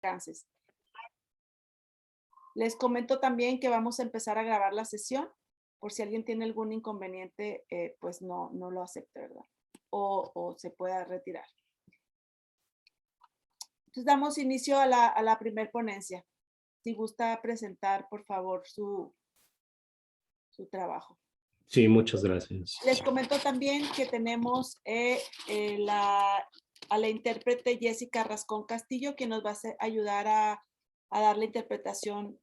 alcances. Les comento también que vamos a empezar a grabar la sesión, por si alguien tiene algún inconveniente, pues no lo acepte, ¿verdad? O se pueda retirar. Entonces damos inicio a la primer ponencia. Si gusta presentar, por favor, su trabajo. Sí, muchas gracias. Les comento también que tenemos a la intérprete Jessica Rascón Castillo, que nos va a ayudar a dar la interpretación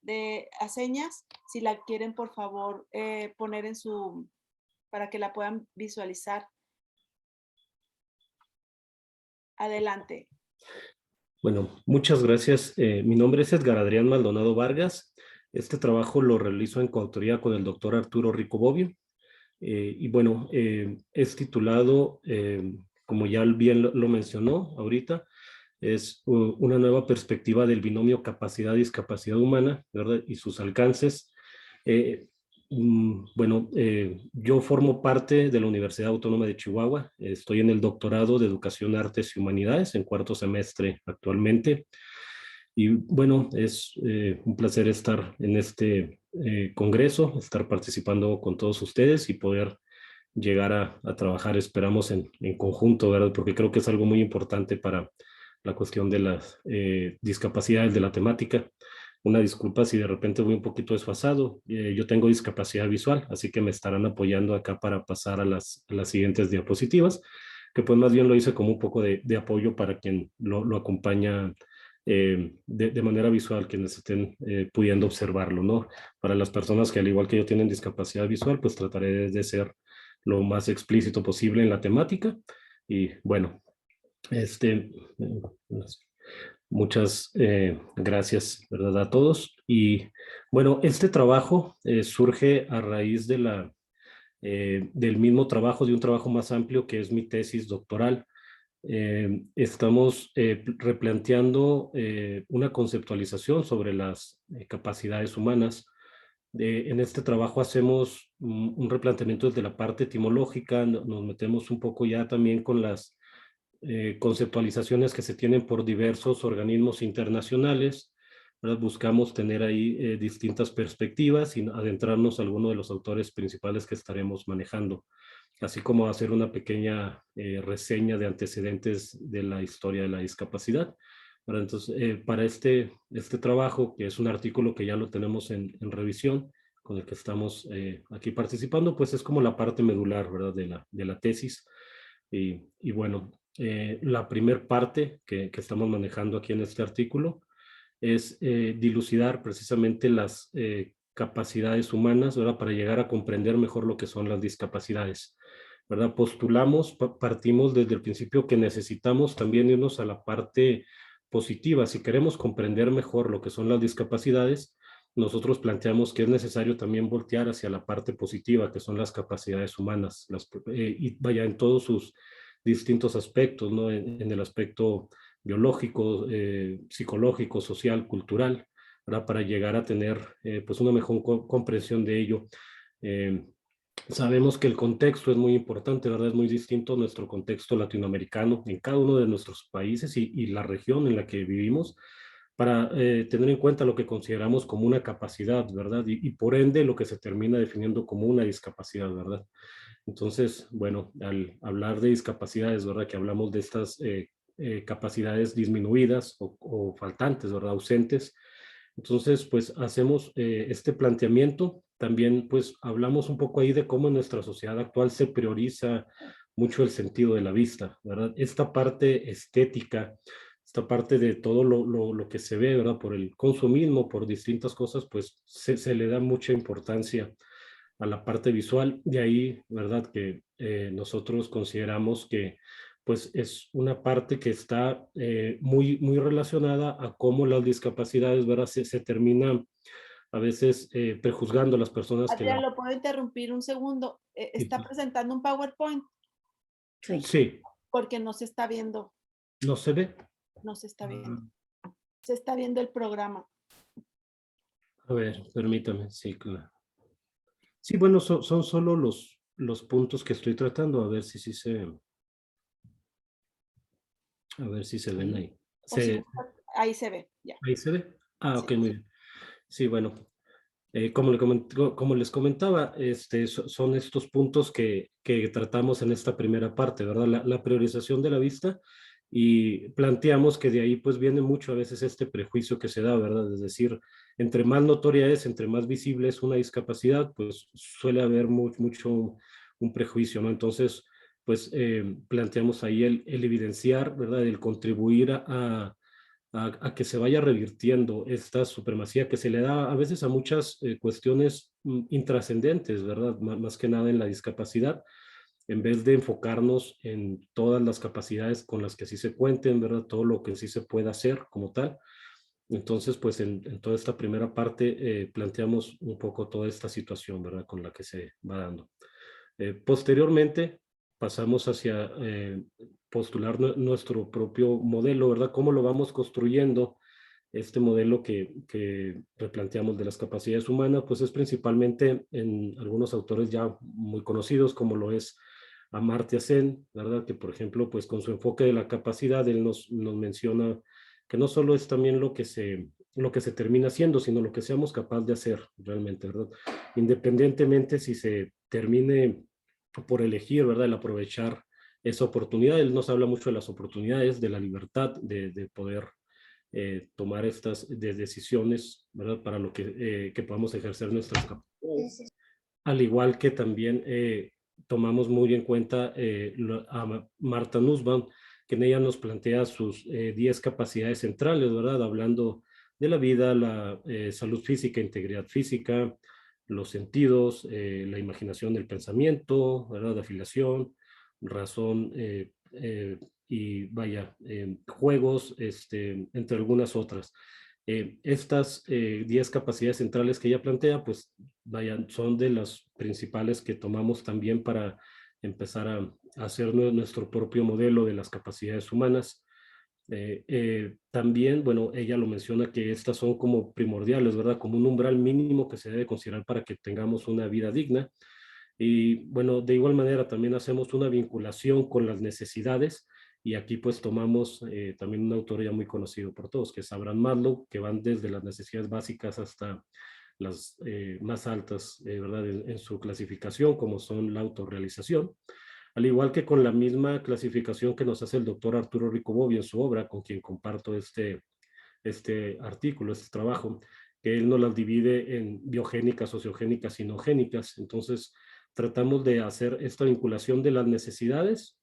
a señas. Si la quieren, por favor, poner para que la puedan visualizar. Adelante. Bueno, muchas gracias. Mi nombre es Edgar Adrián Maldonado Vargas. Este trabajo lo realizo en coautoría con el doctor Arturo Rico Bobbio. Y bueno, es titulado, como ya bien lo mencionó ahorita, es una nueva perspectiva del binomio capacidad-discapacidad humana, ¿verdad? Y sus alcances. Bueno, yo formo parte de la Universidad Autónoma de Chihuahua. Estoy en el doctorado de Educación, Artes y Humanidades en cuarto semestre actualmente. Y bueno, es un placer estar en este congreso, estar participando con todos ustedes y poder llegar a trabajar, esperamos, en conjunto, ¿verdad? Porque creo que es algo muy importante para la cuestión de las discapacidades de la temática. Una disculpa si de repente voy un poquito desfasado. Yo tengo discapacidad visual, así que me estarán apoyando acá para pasar a las siguientes diapositivas, que pues más bien lo hice como un poco de apoyo para quien lo acompaña de manera visual, quienes estén pudiendo observarlo, ¿no? Para las personas que al igual que yo tienen discapacidad visual, pues trataré de ser lo más explícito posible en la temática. Y bueno, muchas gracias, ¿verdad? A todos. Y bueno, este trabajo surge a raíz del mismo trabajo, de un trabajo más amplio que es mi tesis doctoral. Estamos replanteando una conceptualización sobre las capacidades humanas. En este trabajo hacemos un replanteamiento desde la parte etimológica, nos metemos un poco ya también con las conceptualizaciones que se tienen por diversos organismos internacionales, ¿verdad? Buscamos tener ahí distintas perspectivas y adentrarnos a alguno de los autores principales que estaremos manejando, así como hacer una pequeña reseña de antecedentes de la historia de la discapacidad. Bueno, entonces, para este trabajo, que es un artículo que ya lo tenemos en revisión, con el que estamos aquí participando, pues es como la parte medular, ¿verdad? De la tesis. Y bueno, la primer parte que estamos manejando aquí en este artículo es dilucidar precisamente las capacidades humanas, ¿verdad? Para llegar a comprender mejor lo que son las discapacidades, ¿verdad? Postulamos, partimos desde el principio que necesitamos también irnos a la parte positiva. Si queremos comprender mejor lo que son las discapacidades, nosotros planteamos que es necesario también voltear hacia la parte positiva, que son las capacidades humanas, y vaya en todos sus distintos aspectos, ¿no? En el aspecto biológico, psicológico, social, cultural, ¿verdad? Para llegar a tener pues una mejor comprensión de ello. Sabemos que el contexto es muy importante, ¿verdad? Es muy distinto a nuestro contexto latinoamericano en cada uno de nuestros países y la región en la que vivimos, para tener en cuenta lo que consideramos como una capacidad, ¿verdad? Y por ende lo que se termina definiendo como una discapacidad, ¿verdad? Entonces, bueno, al hablar de discapacidades, ¿verdad? Que hablamos de estas capacidades disminuidas o faltantes, ¿verdad? Ausentes. Entonces, pues hacemos este planteamiento. También, pues hablamos un poco ahí de cómo en nuestra sociedad actual se prioriza mucho el sentido de la vista, ¿verdad? Esta parte estética, esta parte de todo lo que se ve, ¿verdad? Por el consumismo, por distintas cosas, pues se le da mucha importancia a la parte visual. De ahí, ¿verdad? Que nosotros consideramos que pues es una parte que está muy relacionada a cómo las discapacidades, ¿verdad? Se terminan a veces prejuzgando a las personas que Adrián, ¿lo puedo interrumpir un segundo? ¿Está presentando un PowerPoint? Sí. Sí. Porque no se está viendo. ¿No se ve? No se está viendo. Se está viendo el programa. A ver, permítame, sí, claro. Sí, bueno, son solo los puntos que estoy tratando, a ver si se ven ahí. Si Ahí se ve, ya. ¿Ahí se ve? Ah, ok, Sí. muy bien. Sí, bueno, como les comentaba, son estos puntos que tratamos en esta primera parte, ¿verdad? La priorización de la vista, y planteamos que de ahí pues viene mucho a veces este prejuicio que se da, ¿verdad? Es decir, entre más notoria es, entre más visible es una discapacidad, pues suele haber mucho un prejuicio, ¿no? Entonces, pues planteamos ahí el evidenciar, ¿verdad? El contribuir a que se vaya revirtiendo esta supremacía que se le da a veces a muchas cuestiones intrascendentes, ¿verdad? Más que nada en la discapacidad, en vez de enfocarnos en todas las capacidades con las que sí se cuenten, ¿verdad? Todo lo que sí se puede hacer como tal. Entonces, pues en toda esta primera parte planteamos un poco toda esta situación, ¿verdad? Con la que se va dando. Posteriormente, pasamos hacia postular nuestro propio modelo, ¿verdad? ¿Cómo lo vamos construyendo? Este modelo que replanteamos de las capacidades humanas, pues es principalmente en algunos autores ya muy conocidos, como lo es Amartya Sen, ¿verdad? Que por ejemplo, pues con su enfoque de la capacidad, él nos menciona que no solo es también lo que se termina haciendo, sino lo que seamos capaces de hacer realmente, ¿verdad? Independientemente si se termine por elegir, ¿verdad? El aprovechar esa oportunidad. Él nos habla mucho de las oportunidades, de la libertad, de poder tomar estas decisiones, ¿verdad? Para lo que podamos ejercer nuestras capacidades. Al igual que también tomamos muy en cuenta a Marta Nussbaum, que en ella nos plantea sus 10 capacidades centrales, ¿verdad? Hablando de la vida, la salud física, integridad física, los sentidos, la imaginación, el pensamiento, ¿verdad? Afiliación, razón y vaya, juegos, entre algunas otras. Estas 10 capacidades centrales que ella plantea, pues vaya, son de las principales que tomamos también para empezar a hacer nuestro propio modelo de las capacidades humanas. También, bueno, ella lo menciona que estas son como primordiales, ¿verdad? Como un umbral mínimo que se debe considerar para que tengamos una vida digna. Y bueno, de igual manera también hacemos una vinculación con las necesidades, y aquí pues tomamos también un autor ya muy conocido por todos, que es Abraham Maslow, que van desde las necesidades básicas hasta las más altas, ¿verdad? En su clasificación, como son la autorrealización, al igual que con la misma clasificación que nos hace el doctor Arturo Ricobovi en su obra, con quien comparto este artículo, este trabajo, que él nos las divide en biogénicas, sociogénicas, sinogénicas. Entonces, tratamos de hacer esta vinculación de las necesidades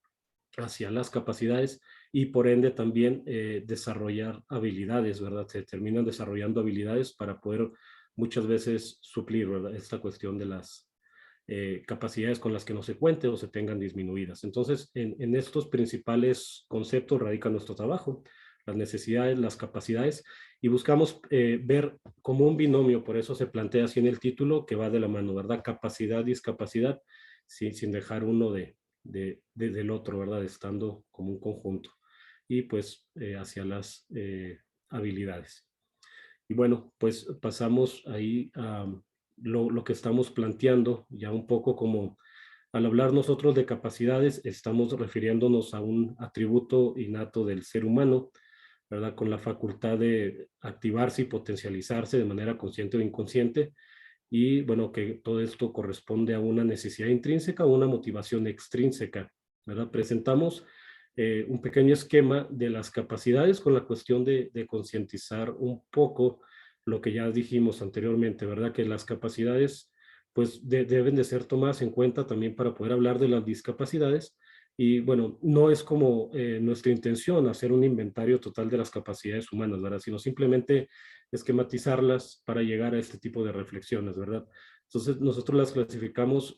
hacia las capacidades, y por ende también desarrollar habilidades, ¿verdad? Se terminan desarrollando habilidades para poder muchas veces suplir, ¿verdad? Esta cuestión de las capacidades con las que no se cuente o se tengan disminuidas. Entonces, en estos principales conceptos radica nuestro trabajo, las necesidades, las capacidades, y buscamos ver como un binomio, por eso se plantea así en el título, que va de la mano, ¿verdad? Capacidad, discapacidad, sin dejar uno del otro, ¿verdad? Estando como un conjunto. Y pues hacia las habilidades. Y bueno, pues pasamos ahí a lo que estamos planteando, ya un poco como al hablar nosotros de capacidades, estamos refiriéndonos a un atributo innato del ser humano, ¿verdad? Con la facultad de activarse y potencializarse de manera consciente o inconsciente. Y bueno, que todo esto corresponde a una necesidad intrínseca o una motivación extrínseca, ¿verdad? Presentamos un pequeño esquema de las capacidades con la cuestión de concientizar un poco lo que ya dijimos anteriormente, ¿verdad? Que las capacidades pues deben de ser tomadas en cuenta también para poder hablar de las discapacidades. Y bueno, no es como nuestra intención hacer un inventario total de las capacidades humanas, ¿verdad? Sino simplemente esquematizarlas para llegar a este tipo de reflexiones, ¿verdad? Entonces, nosotros las clasificamos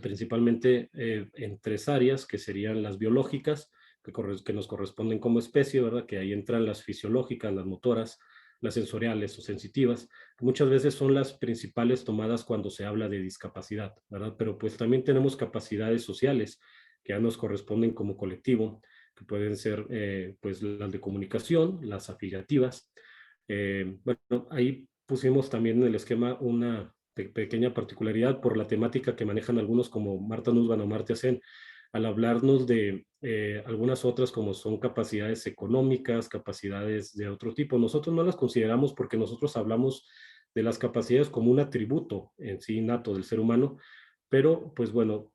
principalmente en tres áreas, que serían las biológicas, que nos corresponden como especie, ¿verdad? Que ahí entran las fisiológicas, las motoras, las sensoriales o sensitivas, que muchas veces son las principales tomadas cuando se habla de discapacidad, ¿verdad? Pero pues también tenemos capacidades sociales que ya nos corresponden como colectivo, que pueden ser pues las de comunicación, las afiliativas. Bueno, ahí pusimos también en el esquema una pequeña particularidad por la temática que manejan algunos como Marta Nussbaum o Amartya Sen. al hablarnos de algunas otras como son capacidades económicas, capacidades de otro tipo. Nosotros no las consideramos porque nosotros hablamos de las capacidades como un atributo en sí innato del ser humano, pero pues bueno,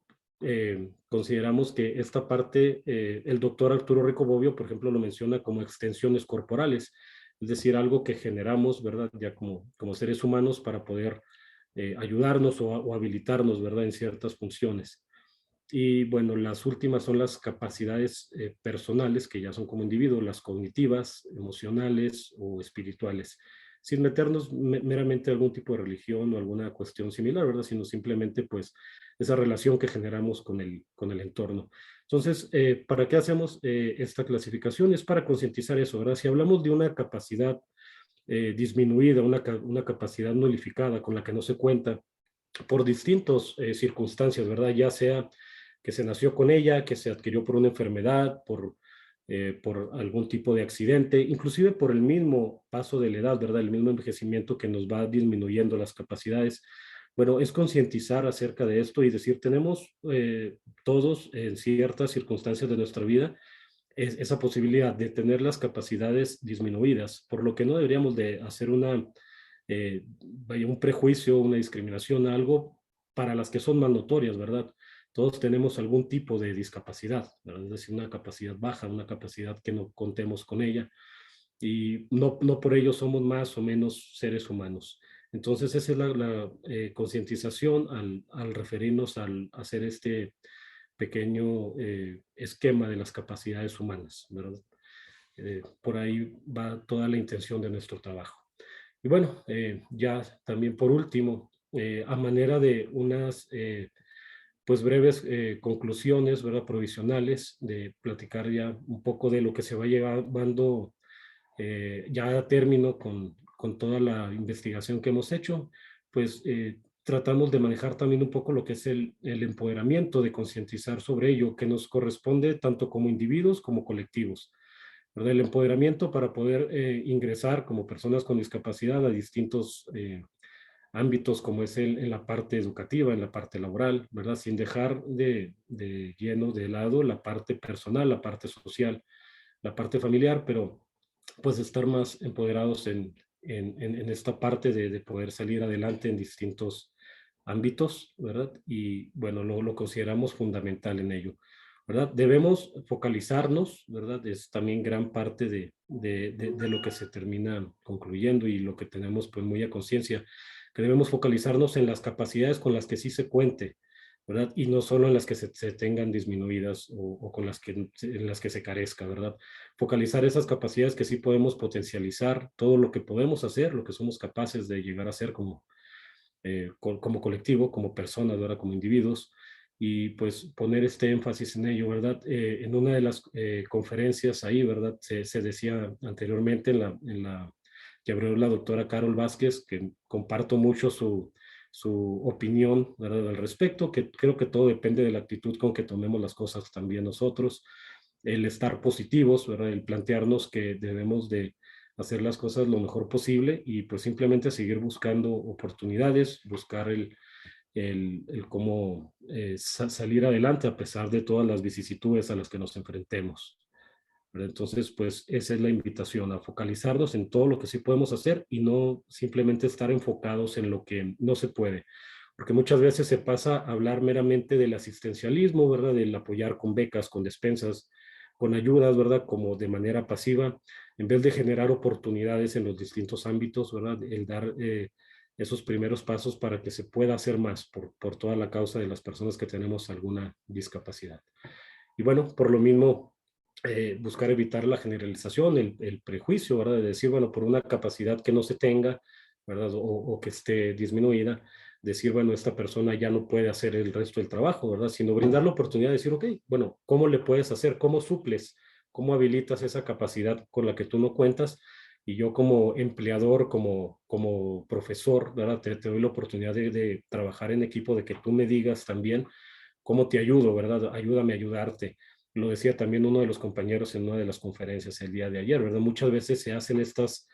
consideramos que esta parte, el doctor Arturo Rico Bobbio, por ejemplo, lo menciona como extensiones corporales, es decir, algo que generamos, ¿verdad? Ya como seres humanos para poder ayudarnos o habilitarnos, ¿verdad? En ciertas funciones. Y bueno, las últimas son las capacidades personales, que ya son como individuos, las cognitivas, emocionales o espirituales, sin meternos meramente a algún tipo de religión o alguna cuestión similar, ¿verdad? Sino simplemente pues esa relación que generamos con el entorno. Entonces, ¿para qué hacemos esta clasificación? Es para concientizar eso, ¿verdad? Si hablamos de una capacidad disminuida, una capacidad nulificada con la que no se cuenta por distintas circunstancias, ¿verdad? Ya sea que se nació con ella, que se adquirió por una enfermedad, por algún tipo de accidente, inclusive por el mismo paso de la edad, ¿verdad? El mismo envejecimiento que nos va disminuyendo las capacidades. Bueno, es concientizar acerca de esto y decir, tenemos todos en ciertas circunstancias de nuestra vida esa posibilidad de tener las capacidades disminuidas, por lo que no deberíamos de hacer un prejuicio, una discriminación, algo para las que son más notorias, ¿verdad? Todos tenemos algún tipo de discapacidad, ¿verdad? Es decir, una capacidad baja, una capacidad que no contemos con ella y no por ello somos más o menos seres humanos. Entonces, esa es la concientización al referirnos al hacer este pequeño esquema de las capacidades humanas, ¿verdad? Por ahí va toda la intención de nuestro trabajo. Y bueno, ya también por último, a manera de unas pues breves conclusiones, ¿verdad? Provisionales, de platicar ya un poco de lo que se va llevando ya a término con toda la investigación que hemos hecho, pues tratamos de manejar también un poco lo que es el empoderamiento, de concientizar sobre ello, que nos corresponde tanto como individuos como colectivos, ¿verdad? El empoderamiento para poder ingresar como personas con discapacidad a distintos ámbitos como es en la parte educativa, en la parte laboral, ¿verdad? Sin dejar de lleno de lado la parte personal, la parte social, la parte familiar, pero pues estar más empoderados en esta parte de poder salir adelante en distintos ámbitos, ¿verdad? Y bueno, lo consideramos fundamental en ello, ¿verdad? Debemos focalizarnos, ¿verdad? Es también gran parte de lo que se termina concluyendo y lo que tenemos pues muy a conciencia, que debemos focalizarnos en las capacidades con las que sí se cuente, ¿verdad? Y no solo en las que se tengan disminuidas o con en las que se carezca, ¿verdad? Focalizar esas capacidades que sí podemos potencializar, todo lo que podemos hacer, lo que somos capaces de llegar a ser como colectivo, como personas, ¿verdad? Como individuos, y pues poner este énfasis en ello, ¿verdad? En una de las conferencias ahí, ¿verdad? Se decía anteriormente que abrió la doctora Carol Vázquez, que comparto mucho su opinión, ¿verdad? Al respecto, que creo que todo depende de la actitud con que tomemos las cosas también nosotros, el estar positivos, ¿verdad? El plantearnos que debemos de hacer las cosas lo mejor posible y pues simplemente seguir buscando oportunidades, buscar el cómo salir adelante a pesar de todas las vicisitudes a las que nos enfrentemos. ¿Verdad? Entonces, pues esa es la invitación, a focalizarnos en todo lo que sí podemos hacer y no simplemente estar enfocados en lo que no se puede. Porque muchas veces se pasa a hablar meramente del asistencialismo, ¿verdad? Del apoyar con becas, con despensas, con ayudas, ¿verdad? Como de manera pasiva, en vez de generar oportunidades en los distintos ámbitos, ¿verdad? El dar esos primeros pasos para que se pueda hacer más por toda la causa de las personas que tenemos alguna discapacidad. Y bueno, por lo mismo, buscar evitar la generalización, el prejuicio, ¿verdad? De decir, bueno, por una capacidad que no se tenga, ¿verdad? O que esté disminuida, decir, bueno, esta persona ya no puede hacer el resto del trabajo, ¿verdad? Sino brindar la oportunidad de decir, ok, bueno, ¿cómo le puedes hacer? ¿Cómo suples? ¿Cómo habilitas esa capacidad con la que tú no cuentas? Y yo como empleador, como profesor, ¿verdad? Te doy la oportunidad de trabajar en equipo, de que tú me digas también cómo te ayudo, ¿verdad? Ayúdame a ayudarte. Lo decía también uno de los compañeros en una de las conferencias el día de ayer, ¿verdad? Muchas veces se hacen estas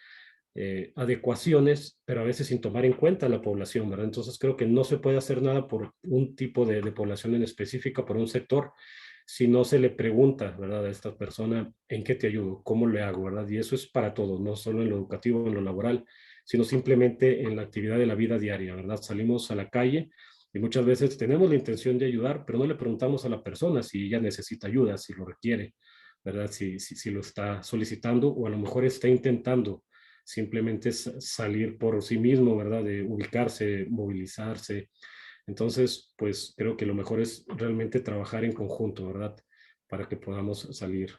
adecuaciones, pero a veces sin tomar en cuenta la población, ¿verdad? Entonces creo que no se puede hacer nada por un tipo de población en específica, por un sector, si no se le pregunta, ¿verdad?, a esta persona, ¿en qué te ayudo? ¿Cómo le hago? ¿Verdad? Y eso es para todos, no solo en lo educativo, en lo laboral, sino simplemente en la actividad de la vida diaria, ¿verdad? Salimos a la calle y muchas veces tenemos la intención de ayudar, pero no le preguntamos a la persona si ella necesita ayuda, si lo requiere, ¿verdad? Si lo está solicitando o a lo mejor está intentando simplemente salir por sí mismo, ¿verdad? De ubicarse, movilizarse. Entonces, pues creo que lo mejor es realmente trabajar en conjunto, ¿verdad? Para que podamos salir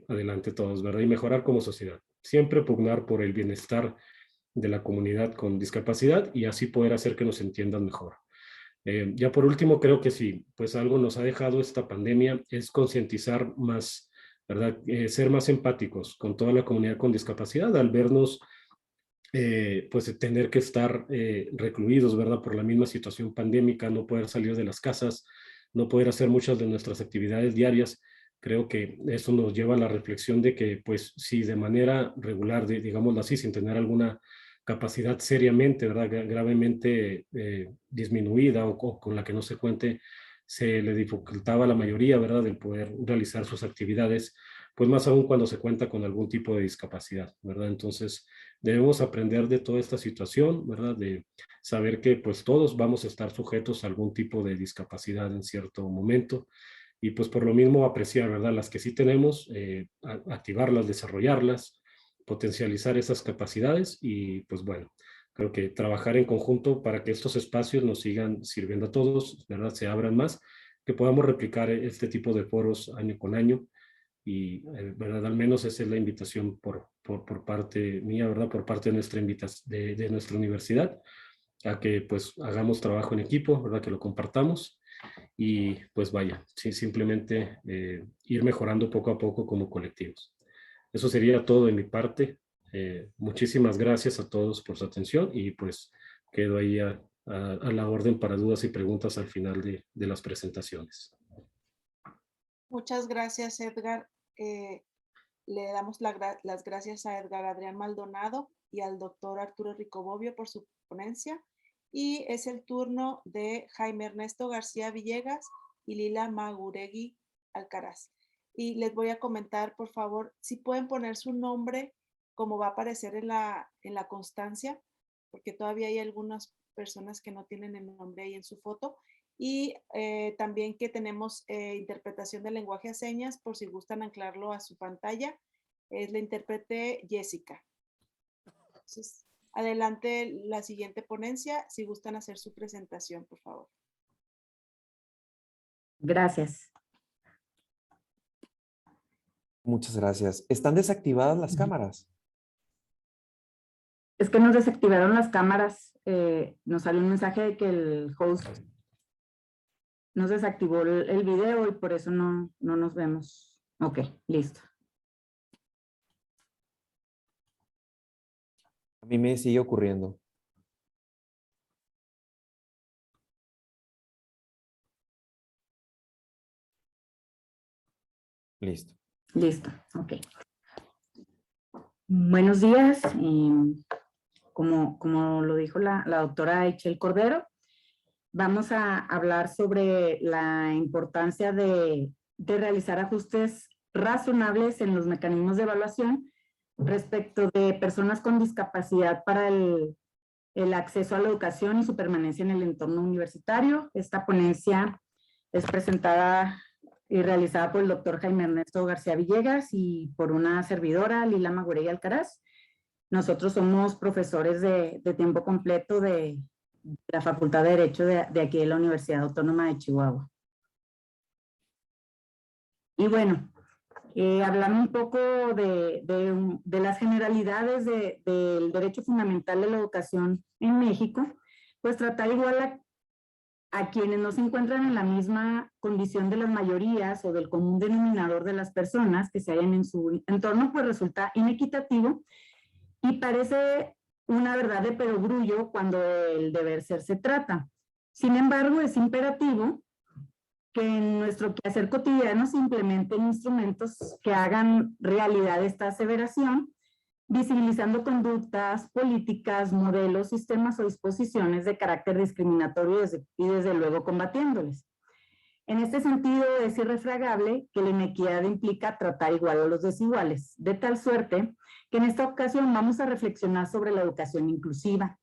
adelante todos, ¿verdad? Y mejorar como sociedad. Siempre pugnar por el bienestar de la comunidad con discapacidad y así poder hacer que nos entiendan mejor. Ya por último, creo que sí, pues algo nos ha dejado esta pandemia es concientizar más, ¿verdad? Ser más empáticos con toda la comunidad con discapacidad al vernos pues tener que estar recluidos, ¿verdad? Por la misma situación pandémica, no poder salir de las casas, no poder hacer muchas de nuestras actividades diarias. Creo que eso nos lleva a la reflexión de que, pues, si de manera regular, digámoslo así, sin tener alguna capacidad seriamente, ¿verdad? Gravemente disminuida o con la que no se cuente, se le dificultaba a la mayoría, ¿verdad?, el poder realizar sus actividades, pues más aún cuando se cuenta con algún tipo de discapacidad, ¿verdad? Entonces, debemos aprender de toda esta situación, ¿verdad? De saber que pues todos vamos a estar sujetos a algún tipo de discapacidad en cierto momento y pues por lo mismo apreciar, ¿verdad? Las que sí tenemos, activarlas, desarrollarlas, potencializar esas capacidades y pues bueno, creo que trabajar en conjunto para que estos espacios nos sigan sirviendo a todos, ¿verdad? Se abran más, que podamos replicar este tipo de foros año con año y ¿verdad? Al menos esa es la invitación por parte mía, ¿verdad? Por parte de nuestra, de nuestra universidad, a que pues hagamos trabajo en equipo, ¿verdad? Que lo compartamos y pues vaya, sí, simplemente ir mejorando poco a poco como colectivos. Eso sería todo de mi parte. Muchísimas gracias a todos por su atención y pues quedo ahí a la orden para dudas y preguntas al final de las presentaciones. Muchas gracias, Edgar. Le damos las gracias a Edgar Adrián Maldonado y al doctor Arturo Ricobobio por su ponencia. Y es el turno de Jaime Ernesto García Villegas y Lila Maguregui Alcaraz. Y les voy a comentar, por favor, si pueden poner su nombre como va a aparecer en la constancia, porque todavía hay algunas personas que no tienen el nombre ahí en su foto. Y también que tenemos interpretación del lenguaje de señas, por si gustan anclarlo a su pantalla, es la intérprete Jessica. Entonces, adelante la siguiente ponencia, si gustan hacer su presentación, por favor. Gracias. Muchas gracias. ¿Están desactivadas las cámaras? Es que nos desactivaron las cámaras. Nos salió un mensaje de que el host nos desactivó el video y por eso no nos vemos. Ok, listo. A mí me sigue ocurriendo. Listo. Listo, ok. Buenos días. Como lo dijo la doctora Echel Cordero, vamos a hablar sobre la importancia de realizar ajustes razonables en los mecanismos de evaluación respecto de personas con discapacidad para el acceso a la educación y su permanencia en el entorno universitario. Esta ponencia es presentada y realizada por el doctor Jaime Ernesto García Villegas y por una servidora, Lila Maguregui Alcaraz. Nosotros somos profesores de tiempo completo de la Facultad de Derecho de aquí de la Universidad Autónoma de Chihuahua. Y bueno, hablando un poco de las generalidades del derecho fundamental de la educación en México, pues tratar igual a quienes no se encuentran en la misma condición de las mayorías o del común denominador de las personas que se hallan en su entorno, pues resulta inequitativo y parece una verdad de perogrullo cuando el deber ser se trata. Sin embargo, es imperativo que en nuestro quehacer cotidiano se implementen instrumentos que hagan realidad esta aseveración, visibilizando conductas, políticas, modelos, sistemas o disposiciones de carácter discriminatorio y desde luego combatiéndoles. En este sentido, es irrefragable que la inequidad implica tratar igual a los desiguales, de tal suerte que en esta ocasión vamos a reflexionar sobre la educación inclusiva,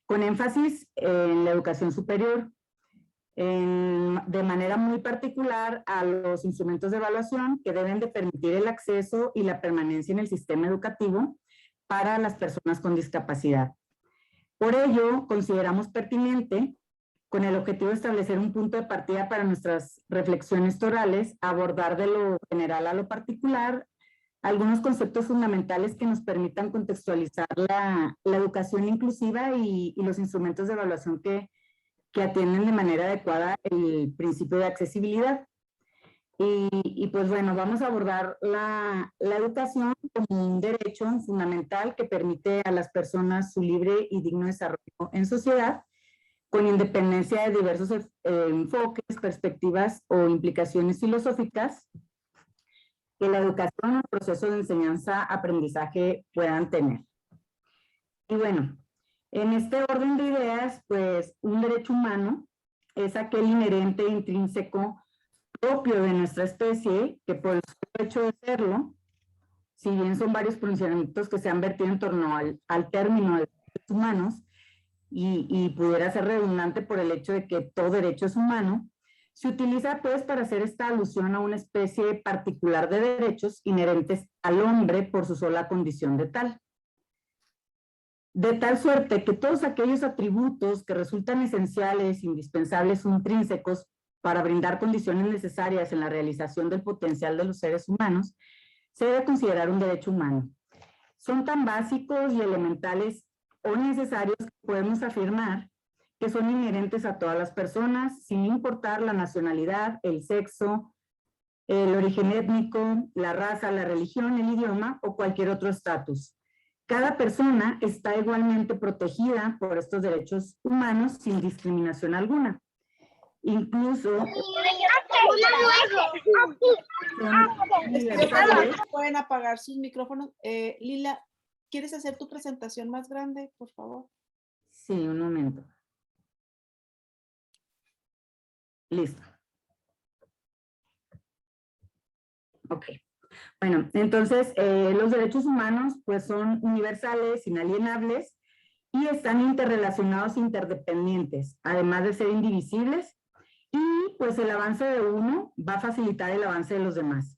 con énfasis en la educación superior, de manera muy particular a los instrumentos de evaluación que deben de permitir el acceso y la permanencia en el sistema educativo para las personas con discapacidad. Por ello, consideramos pertinente, con el objetivo de establecer un punto de partida para nuestras reflexiones torales, abordar de lo general a lo particular algunos conceptos fundamentales que nos permitan contextualizar la educación inclusiva y los instrumentos de evaluación que atienden de manera adecuada el principio de accesibilidad. Y pues bueno, vamos a abordar la educación como un derecho fundamental que permite a las personas su libre y digno desarrollo en sociedad, con independencia de diversos enfoques, perspectivas o implicaciones filosóficas que la educación o el proceso de enseñanza-aprendizaje puedan tener. Y bueno, en este orden de ideas, pues un derecho humano es aquel inherente e intrínseco propio de nuestra especie, que por el hecho de serlo, si bien son varios pronunciamientos que se han vertido en torno al término de derechos humanos, y pudiera ser redundante por el hecho de que todo derecho es humano, se utiliza pues para hacer esta alusión a una especie particular de derechos inherentes al hombre por su sola condición de tal. De tal suerte que todos aquellos atributos que resultan esenciales, indispensables o intrínsecos para brindar condiciones necesarias en la realización del potencial de los seres humanos, se debe considerar un derecho humano. Son tan básicos y elementales o necesarios que podemos afirmar que son inherentes a todas las personas, sin importar la nacionalidad, el sexo, el origen étnico, la raza, la religión, el idioma o cualquier otro estatus. Cada persona está igualmente protegida por estos derechos humanos sin discriminación alguna. Incluso pueden apagar sus micrófonos. Lila, ¿quieres hacer tu presentación más grande, por favor? Sí, un momento. Listo. Ok. Bueno, entonces los derechos humanos pues son universales, inalienables y están interrelacionados e interdependientes, además de ser indivisibles, y pues el avance de uno va a facilitar el avance de los demás.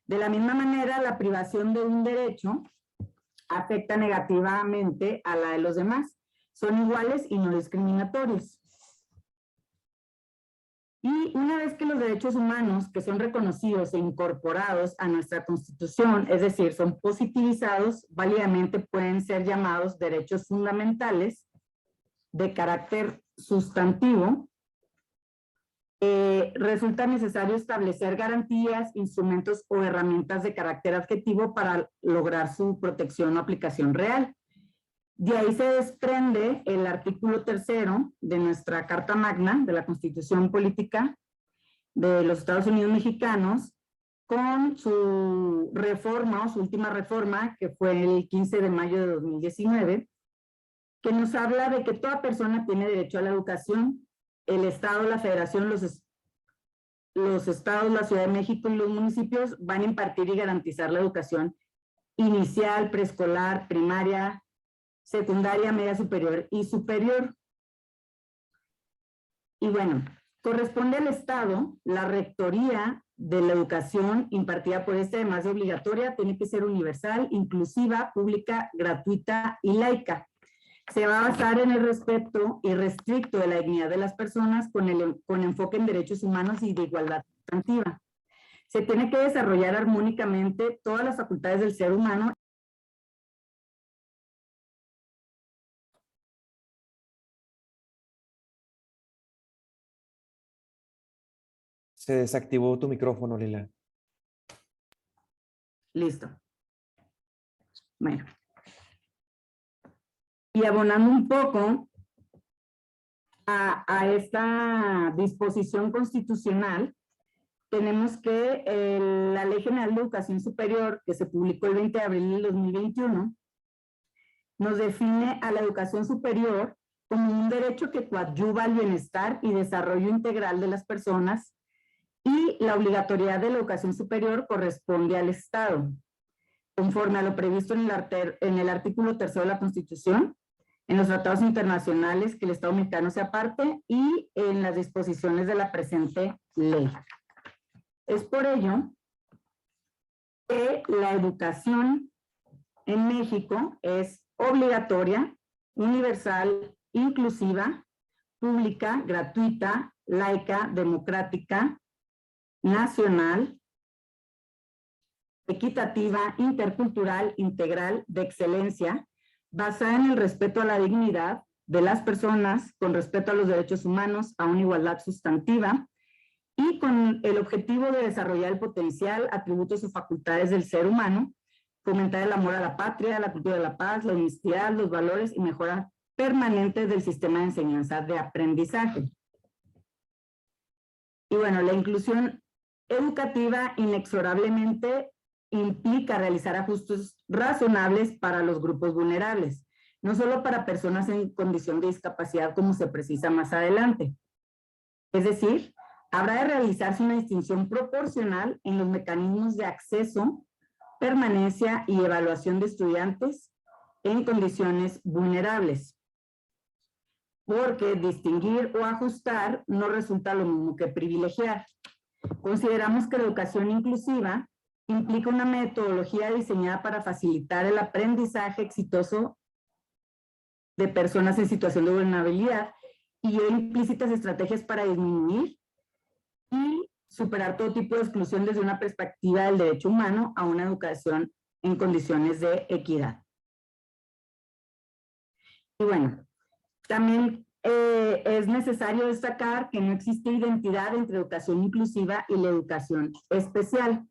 De la misma manera, la privación de un derecho afecta negativamente a la de los demás. Son iguales y no discriminatorios. Y una vez que los derechos humanos, que son reconocidos e incorporados a nuestra Constitución, es decir, son positivizados, válidamente pueden ser llamados derechos fundamentales de carácter sustantivo, resulta necesario establecer garantías, instrumentos o herramientas de carácter adjetivo para lograr su protección o aplicación real. De ahí se desprende el artículo 3º de nuestra Carta Magna de la Constitución Política de los Estados Unidos Mexicanos, con su reforma o su última reforma, que fue el 15 de mayo de 2019, que nos habla de que toda persona tiene derecho a la educación. El Estado, la Federación, los estados, la Ciudad de México y los municipios van a impartir y garantizar la educación inicial, preescolar, primaria, secundaria, media superior y superior. Y bueno, corresponde al Estado la rectoría de la educación impartida por este, además de obligatoria, tiene que ser universal, inclusiva, pública, gratuita y laica. Se va a basar en el respeto irrestricto de la dignidad de las personas con enfoque en derechos humanos y de igualdad sustantiva. Se tiene que desarrollar armónicamente todas las facultades del ser humano. Se desactivó tu micrófono, Lila. Listo. Bueno. Y abonando un poco a esta disposición constitucional, tenemos que la Ley General de Educación Superior, que se publicó el 20 de abril del 2021, nos define a la educación superior como un derecho que coadyuva al bienestar y desarrollo integral de las personas y la obligatoriedad de la educación superior corresponde al Estado, conforme a lo previsto en el artículo 3 de la Constitución, en los tratados internacionales que el Estado mexicano sea parte y en las disposiciones de la presente ley. Es por ello que la educación en México es obligatoria, universal, inclusiva, pública, gratuita, laica, democrática, nacional, equitativa, intercultural, integral, de excelencia, basada en el respeto a la dignidad de las personas, con respeto a los derechos humanos, a una igualdad sustantiva, y con el objetivo de desarrollar el potencial, atributos o facultades del ser humano, fomentar el amor a la patria, la cultura de la paz, la honestidad, los valores y mejora permanente del sistema de enseñanza de aprendizaje. Y bueno, la inclusión educativa inexorablemente implica realizar ajustes razonables para los grupos vulnerables, no solo para personas en condición de discapacidad como se precisa más adelante. Es decir, habrá de realizarse una distinción proporcional en los mecanismos de acceso, permanencia y evaluación de estudiantes en condiciones vulnerables. Porque distinguir o ajustar no resulta lo mismo que privilegiar. Consideramos que la educación inclusiva implica una metodología diseñada para facilitar el aprendizaje exitoso de personas en situación de vulnerabilidad y lleva implícitas estrategias para disminuir y superar todo tipo de exclusión desde una perspectiva del derecho humano a una educación en condiciones de equidad. Y bueno, también es necesario destacar que no existe identidad entre educación inclusiva y la educación especial,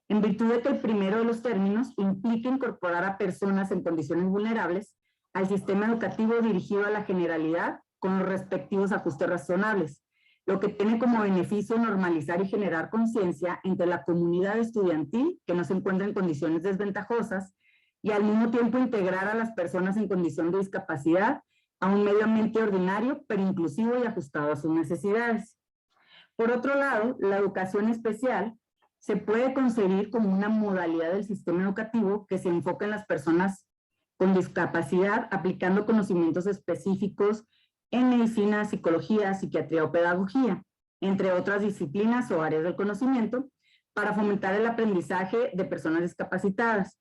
en virtud de que el primero de los términos implica incorporar a personas en condiciones vulnerables al sistema educativo dirigido a la generalidad con los respectivos ajustes razonables, lo que tiene como beneficio normalizar y generar conciencia entre la comunidad estudiantil que no se encuentra en condiciones desventajosas y al mismo tiempo integrar a las personas en condición de discapacidad a un medio ambiente ordinario, pero inclusivo y ajustado a sus necesidades. Por otro lado, la educación especial se puede concebir como una modalidad del sistema educativo que se enfoca en las personas con discapacidad, aplicando conocimientos específicos en medicina, psicología, psiquiatría o pedagogía, entre otras disciplinas o áreas del conocimiento, para fomentar el aprendizaje de personas discapacitadas.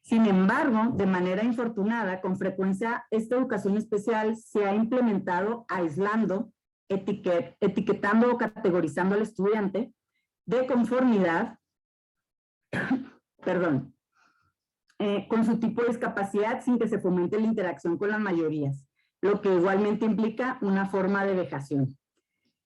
Sin embargo, de manera infortunada, con frecuencia esta educación especial se ha implementado aislando, etiquetando o categorizando al estudiante de conformidad, perdón, con su tipo de discapacidad sin que se fomente la interacción con las mayorías, lo que igualmente implica una forma de vejación.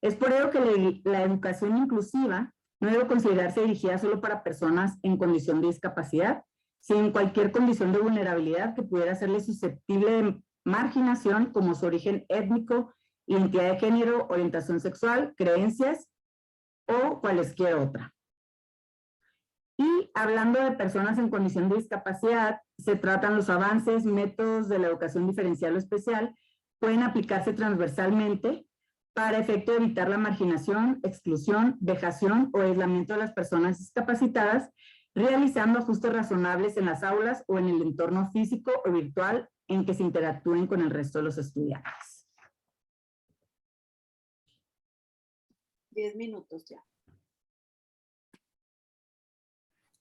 Es por ello que la educación inclusiva no debe considerarse dirigida solo para personas en condición de discapacidad, sino en cualquier condición de vulnerabilidad que pudiera hacerle susceptible de marginación como su origen étnico, identidad de género, orientación sexual, creencias o cualesquier otra. Y hablando de personas en condición de discapacidad, se tratan los avances, métodos de la educación diferencial o especial, pueden aplicarse transversalmente para efecto de evitar la marginación, exclusión, vejación o aislamiento de las personas discapacitadas, realizando ajustes razonables en las aulas o en el entorno físico o virtual en que se interactúen con el resto de los estudiantes. 10 minutos ya.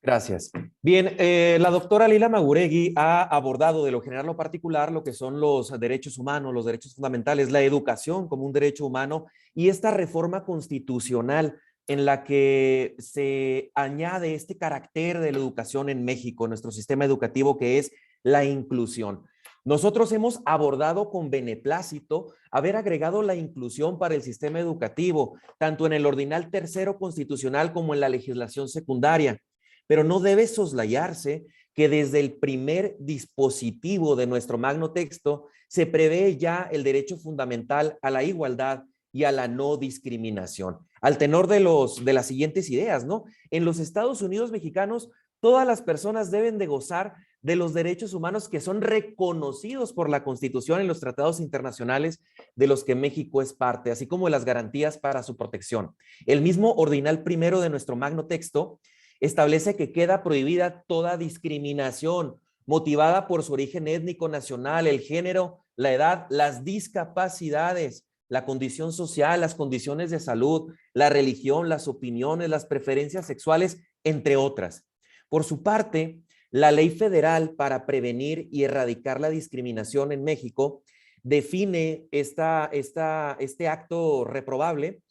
Gracias. Bien, la doctora Lila Maguregui ha abordado de lo general a lo particular lo que son los derechos humanos, los derechos fundamentales, la educación como un derecho humano y esta reforma constitucional en la que se añade este carácter de la educación en México, nuestro sistema educativo, que es la inclusión. Nosotros hemos abordado con beneplácito haber agregado la inclusión para el sistema educativo, tanto en el ordinal tercero constitucional como en la legislación secundaria. Pero no debe soslayarse que desde el primer dispositivo de nuestro magno texto se prevé ya el derecho fundamental a la igualdad y a la no discriminación. Al tenor de las siguientes ideas, ¿no? En los Estados Unidos mexicanos, todas las personas deben de gozar de los derechos humanos que son reconocidos por la Constitución y los tratados internacionales de los que México es parte, así como las garantías para su protección. El mismo ordinal primero de nuestro magno texto establece que queda prohibida toda discriminación motivada por su origen étnico, nacional, el género, la edad, las discapacidades, la condición social, las condiciones de salud, la religión, las opiniones, las preferencias sexuales, entre otras. Por su parte, la Ley Federal para prevenir y erradicar la discriminación en México define este acto reprobable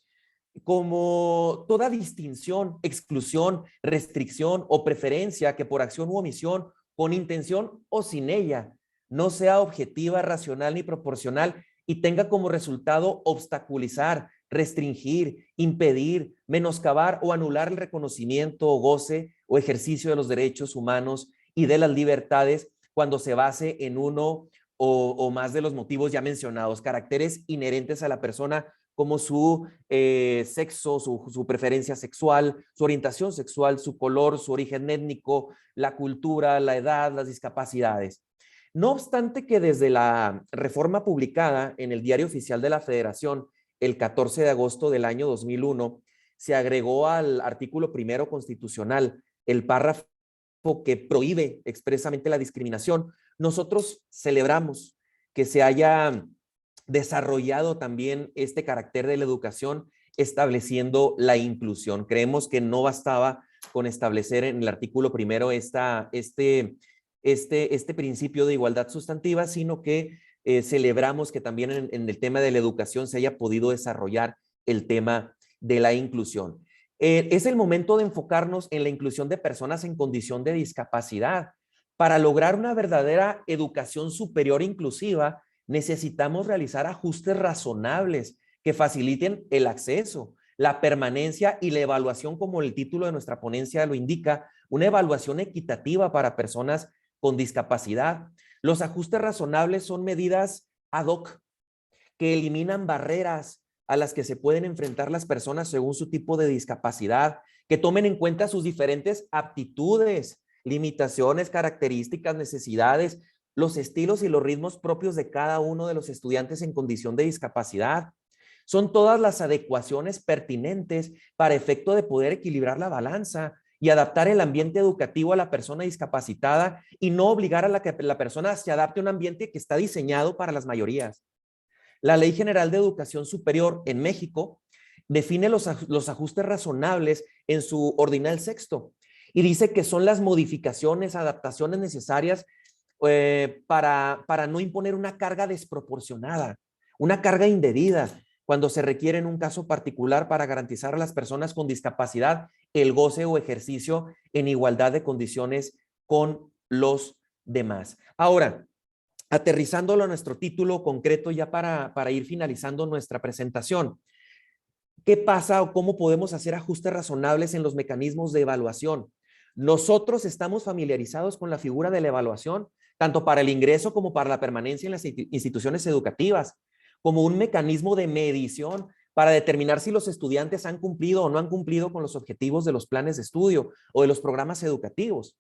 como toda distinción, exclusión, restricción o preferencia que por acción u omisión, con intención o sin ella, no sea objetiva, racional ni proporcional y tenga como resultado obstaculizar, restringir, impedir, menoscabar o anular el reconocimiento o goce o ejercicio de los derechos humanos y de las libertades cuando se base en uno o más de los motivos ya mencionados, caracteres inherentes a la persona como su sexo, su preferencia sexual, su orientación sexual, su color, su origen étnico, la cultura, la edad, las discapacidades. No obstante que desde la reforma publicada en el Diario Oficial de la Federación el 14 de agosto del año 2001, se agregó al artículo primero constitucional el párrafo que prohíbe expresamente la discriminación, nosotros celebramos que se haya desarrollado también este carácter de la educación estableciendo la inclusión. Creemos que no bastaba con establecer en el artículo primero este principio de igualdad sustantiva, sino que celebramos que también en el tema de la educación se haya podido desarrollar el tema de la inclusión. Es el momento de enfocarnos en la inclusión de personas en condición de discapacidad. Para lograr una verdadera educación superior inclusiva, necesitamos realizar ajustes razonables que faciliten el acceso, la permanencia y la evaluación, como el título de nuestra ponencia lo indica, una evaluación equitativa para personas con discapacidad. Los ajustes razonables son medidas ad hoc que eliminan barreras a las que se pueden enfrentar las personas según su tipo de discapacidad, que tomen en cuenta sus diferentes aptitudes, limitaciones, características, necesidades, los estilos y los ritmos propios de cada uno de los estudiantes en condición de discapacidad. Son todas las adecuaciones pertinentes para efecto de poder equilibrar la balanza y adaptar el ambiente educativo a la persona discapacitada y no obligar a que la persona se adapte a un ambiente que está diseñado para las mayorías. La Ley General de Educación Superior en México define los ajustes razonables en su ordinal sexto y dice que son las modificaciones, adaptaciones necesarias para no imponer una carga desproporcionada, una carga indebida, cuando se requiere en un caso particular para garantizar a las personas con discapacidad el goce o ejercicio en igualdad de condiciones con los demás. Ahora, aterrizándolo a nuestro título concreto ya para ir finalizando nuestra presentación. ¿Qué pasa o cómo podemos hacer ajustes razonables en los mecanismos de evaluación? Nosotros estamos familiarizados con la figura de la evaluación, tanto para el ingreso como para la permanencia en las instituciones educativas, como un mecanismo de medición para determinar si los estudiantes han cumplido o no han cumplido con los objetivos de los planes de estudio o de los programas educativos.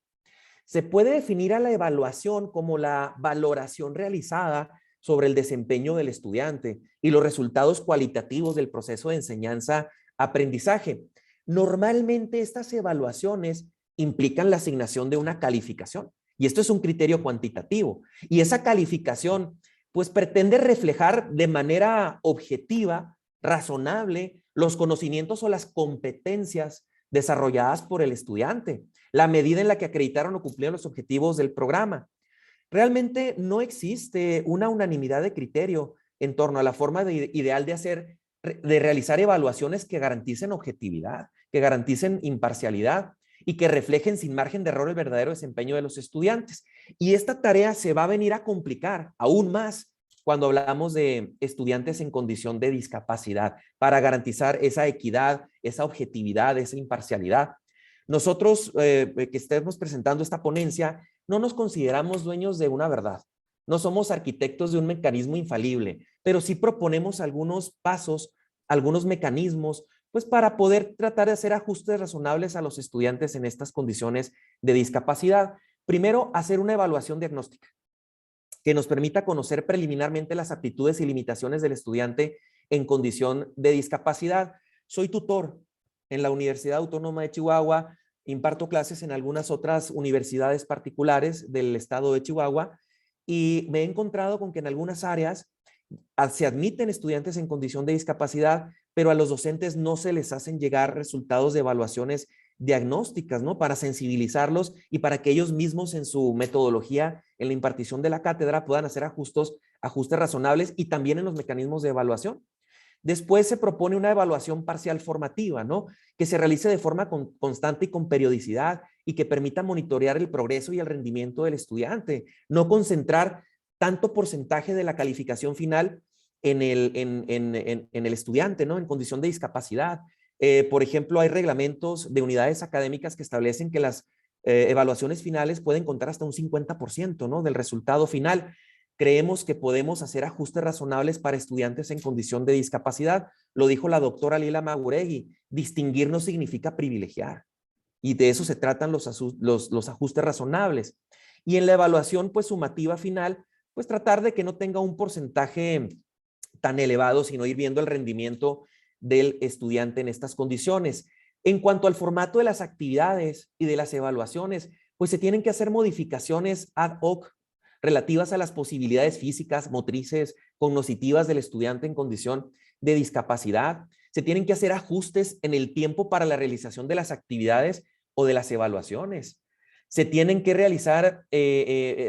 Se puede definir a la evaluación como la valoración realizada sobre el desempeño del estudiante y los resultados cualitativos del proceso de enseñanza-aprendizaje. Normalmente estas evaluaciones implican la asignación de una calificación y esto es un criterio cuantitativo y esa calificación pues pretende reflejar de manera objetiva, razonable, los conocimientos o las competencias desarrolladas por el estudiante, la medida en la que acreditaron o cumplieron los objetivos del programa. Realmente no existe una unanimidad de criterio en torno a la forma ideal de realizar evaluaciones que garanticen objetividad, que garanticen imparcialidad y que reflejen sin margen de error el verdadero desempeño de los estudiantes. Y esta tarea se va a venir a complicar aún más cuando hablamos de estudiantes en condición de discapacidad, para garantizar esa equidad, esa objetividad, esa imparcialidad. Nosotros que estemos presentando esta ponencia, no nos consideramos dueños de una verdad. No somos arquitectos de un mecanismo infalible, pero sí proponemos algunos pasos, algunos mecanismos, pues para poder tratar de hacer ajustes razonables a los estudiantes en estas condiciones de discapacidad. Primero, hacer una evaluación diagnóstica que nos permita conocer preliminarmente las aptitudes y limitaciones del estudiante en condición de discapacidad. Soy tutor en la Universidad Autónoma de Chihuahua, imparto clases en algunas otras universidades particulares del estado de Chihuahua y me he encontrado con que en algunas áreas se admiten estudiantes en condición de discapacidad, pero a los docentes no se les hacen llegar resultados de evaluaciones diagnósticas, ¿no? Para sensibilizarlos y para que ellos mismos en su metodología, en la impartición de la cátedra, puedan hacer ajustes razonables y también en los mecanismos de evaluación. Después se propone una evaluación parcial formativa, ¿no? Que se realice de forma constante y con periodicidad y que permita monitorear el progreso y el rendimiento del estudiante, no concentrar tanto porcentaje de la calificación final en el estudiante, ¿no? En condición de discapacidad. Por ejemplo, hay reglamentos de unidades académicas que establecen que las evaluaciones finales pueden contar hasta un 50%, ¿no? Del resultado final. Creemos que podemos hacer ajustes razonables para estudiantes en condición de discapacidad. Lo dijo la doctora Lila Maguregui, distinguir no significa privilegiar. Y de eso se tratan los ajustes razonables. Y en la evaluación pues sumativa final, pues tratar de que no tenga un porcentaje tan elevado, sino ir viendo el rendimiento del estudiante en estas condiciones. En cuanto al formato de las actividades y de las evaluaciones, pues se tienen que hacer modificaciones ad hoc relativas a las posibilidades físicas, motrices, cognitivas del estudiante en condición de discapacidad. Se tienen que hacer ajustes en el tiempo para la realización de las actividades o de las evaluaciones. Se tienen que realizar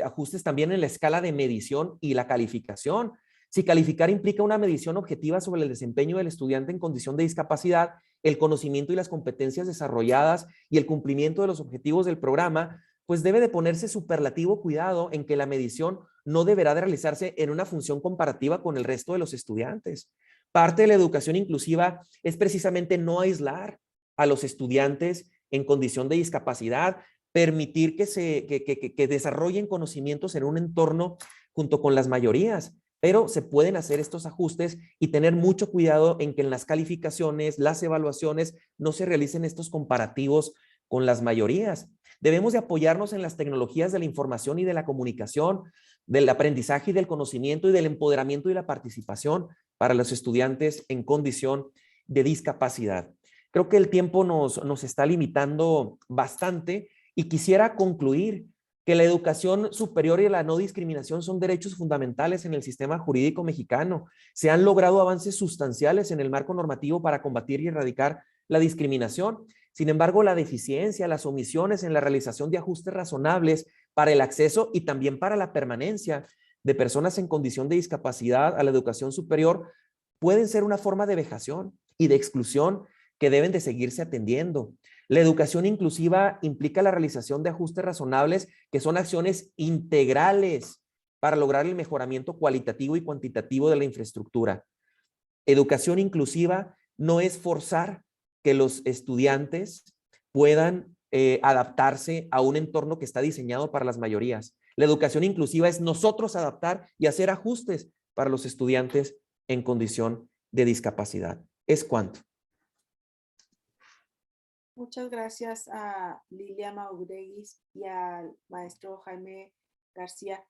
ajustes también en la escala de medición y la calificación. Si calificar implica una medición objetiva sobre el desempeño del estudiante en condición de discapacidad, el conocimiento y las competencias desarrolladas y el cumplimiento de los objetivos del programa, pues debe de ponerse superlativo cuidado en que la medición no deberá de realizarse en una función comparativa con el resto de los estudiantes. Parte de la educación inclusiva es precisamente no aislar a los estudiantes en condición de discapacidad, permitir que desarrollen conocimientos en un entorno junto con las mayorías, pero se pueden hacer estos ajustes y tener mucho cuidado en que en las calificaciones, las evaluaciones, no se realicen estos comparativos con las mayorías. Debemos de apoyarnos en las tecnologías de la información y de la comunicación, del aprendizaje y del conocimiento y del empoderamiento y la participación para los estudiantes en condición de discapacidad. Creo que el tiempo nos está limitando bastante y quisiera concluir que la educación superior y la no discriminación son derechos fundamentales en el sistema jurídico mexicano. Se han logrado avances sustanciales en el marco normativo para combatir y erradicar la discriminación. Sin embargo, la deficiencia, las omisiones en la realización de ajustes razonables para el acceso y también para la permanencia de personas en condición de discapacidad a la educación superior pueden ser una forma de vejación y de exclusión que deben de seguirse atendiendo. La educación inclusiva implica la realización de ajustes razonables que son acciones integrales para lograr el mejoramiento cualitativo y cuantitativo de la infraestructura. Educación inclusiva no es forzar que los estudiantes puedan adaptarse a un entorno que está diseñado para las mayorías. La educación inclusiva es nosotros adaptar y hacer ajustes para los estudiantes en condición de discapacidad. ¿Es cuánto? Muchas gracias a Lilia Mauregui y al maestro Jaime García.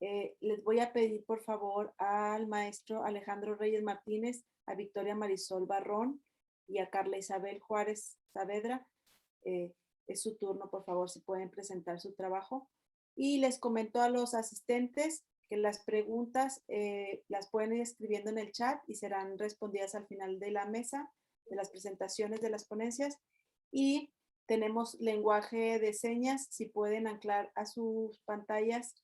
Les voy a pedir, por favor, al maestro Alejandro Reyes Martínez, a Victoria Marisol Barrón y a Carla Isabel Juárez Saavedra. Es su turno, por favor, si pueden presentar su trabajo. Y les comento a los asistentes que las preguntas las pueden ir escribiendo en el chat y serán respondidas al final de la mesa de las presentaciones de las ponencias. Y tenemos lenguaje de señas, si pueden anclar a sus pantallas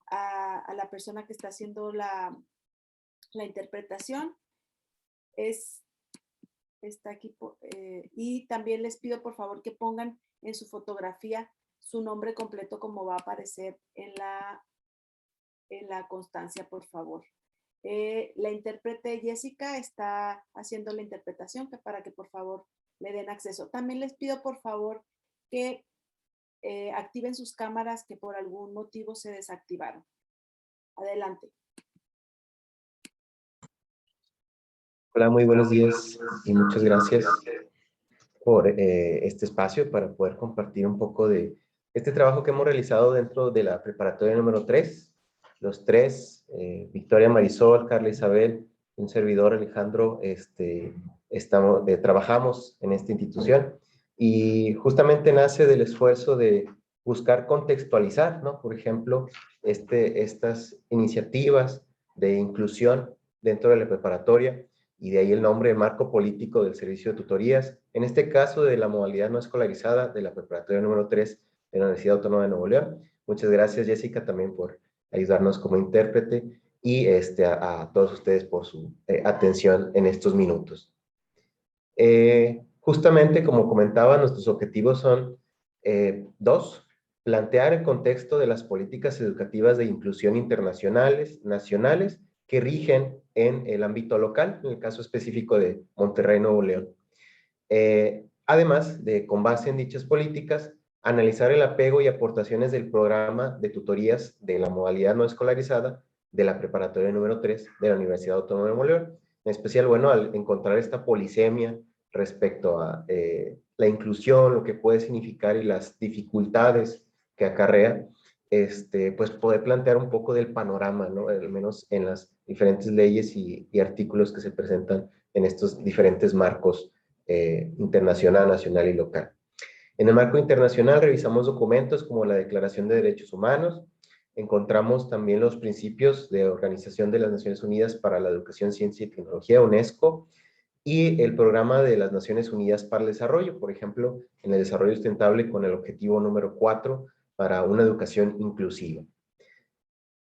a la persona que está haciendo la interpretación. Está aquí. Y también les pido por favor que pongan en su fotografía su nombre completo como va a aparecer en la constancia, por favor. La intérprete Jessica está haciendo la interpretación para que por favor le den acceso. También les pido por favor que activen sus cámaras que por algún motivo se desactivaron. Adelante. Hola, muy buenos días y muchas gracias por este espacio para poder compartir un poco de Este trabajo que hemos realizado dentro de la preparatoria número 3, los tres, Victoria, Marisol, Carla, Isabel, un servidor, Alejandro, trabajamos en esta institución y justamente nace del esfuerzo de buscar contextualizar, ¿no? Por ejemplo, estas iniciativas de inclusión dentro de la preparatoria, y de ahí el nombre marco político del servicio de tutorías, en este caso de la modalidad no escolarizada de la preparatoria número 3 de la Universidad Autónoma de Nuevo León. Muchas gracias, Jessica, también por ayudarnos como intérprete y a todos ustedes por su atención en estos minutos. Justamente, como comentaba, nuestros objetivos son dos: plantear el contexto de las políticas educativas de inclusión internacionales, nacionales, que rigen en el ámbito local, en el caso específico de Monterrey, Nuevo León. Además de, con base en dichas políticas, analizar el apego y aportaciones del programa de tutorías de la modalidad no escolarizada de la preparatoria número 3 de la Universidad Autónoma de Nuevo León. En especial, bueno, al encontrar esta polisemia respecto a la inclusión, lo que puede significar y las dificultades que acarrea, pues poder plantear un poco del panorama, ¿no? Al menos en las diferentes leyes y artículos que se presentan en estos diferentes marcos internacional, nacional y local. En el marco internacional revisamos documentos como la Declaración de Derechos Humanos, encontramos también los principios de Organización de las Naciones Unidas para la Educación, Ciencia y Tecnología, UNESCO, y el Programa de las Naciones Unidas para el Desarrollo, por ejemplo, en el desarrollo sustentable con el objetivo número 4 para una educación inclusiva.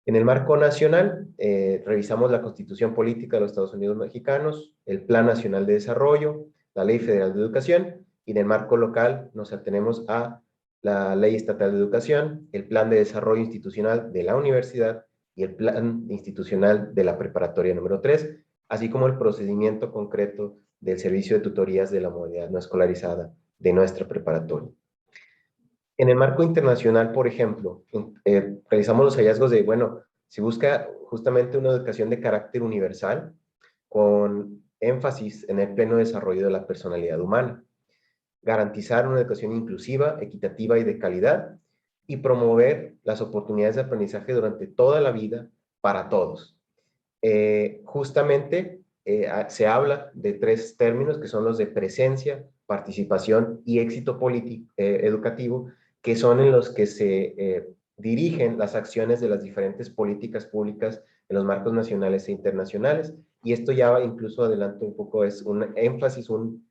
En el marco nacional, revisamos la Constitución Política de los Estados Unidos Mexicanos, el Plan Nacional de Desarrollo, la Ley Federal de Educación, y en el marco local nos atenemos a la Ley Estatal de Educación, el Plan de Desarrollo Institucional de la Universidad y el Plan Institucional de la Preparatoria número 3, así como el procedimiento concreto del servicio de tutorías de la modalidad no escolarizada de nuestra preparatoria. En el marco internacional, por ejemplo, realizamos los hallazgos de, bueno, se busca justamente una educación de carácter universal con énfasis en el pleno desarrollo de la personalidad humana, garantizar una educación inclusiva, equitativa y de calidad, y promover las oportunidades de aprendizaje durante toda la vida para todos. Justamente se habla de tres términos que son los de presencia, participación y éxito educativo, que son en los que se dirigen las acciones de las diferentes políticas públicas en los marcos nacionales e internacionales. Y esto ya incluso adelanto un poco, es un énfasis, un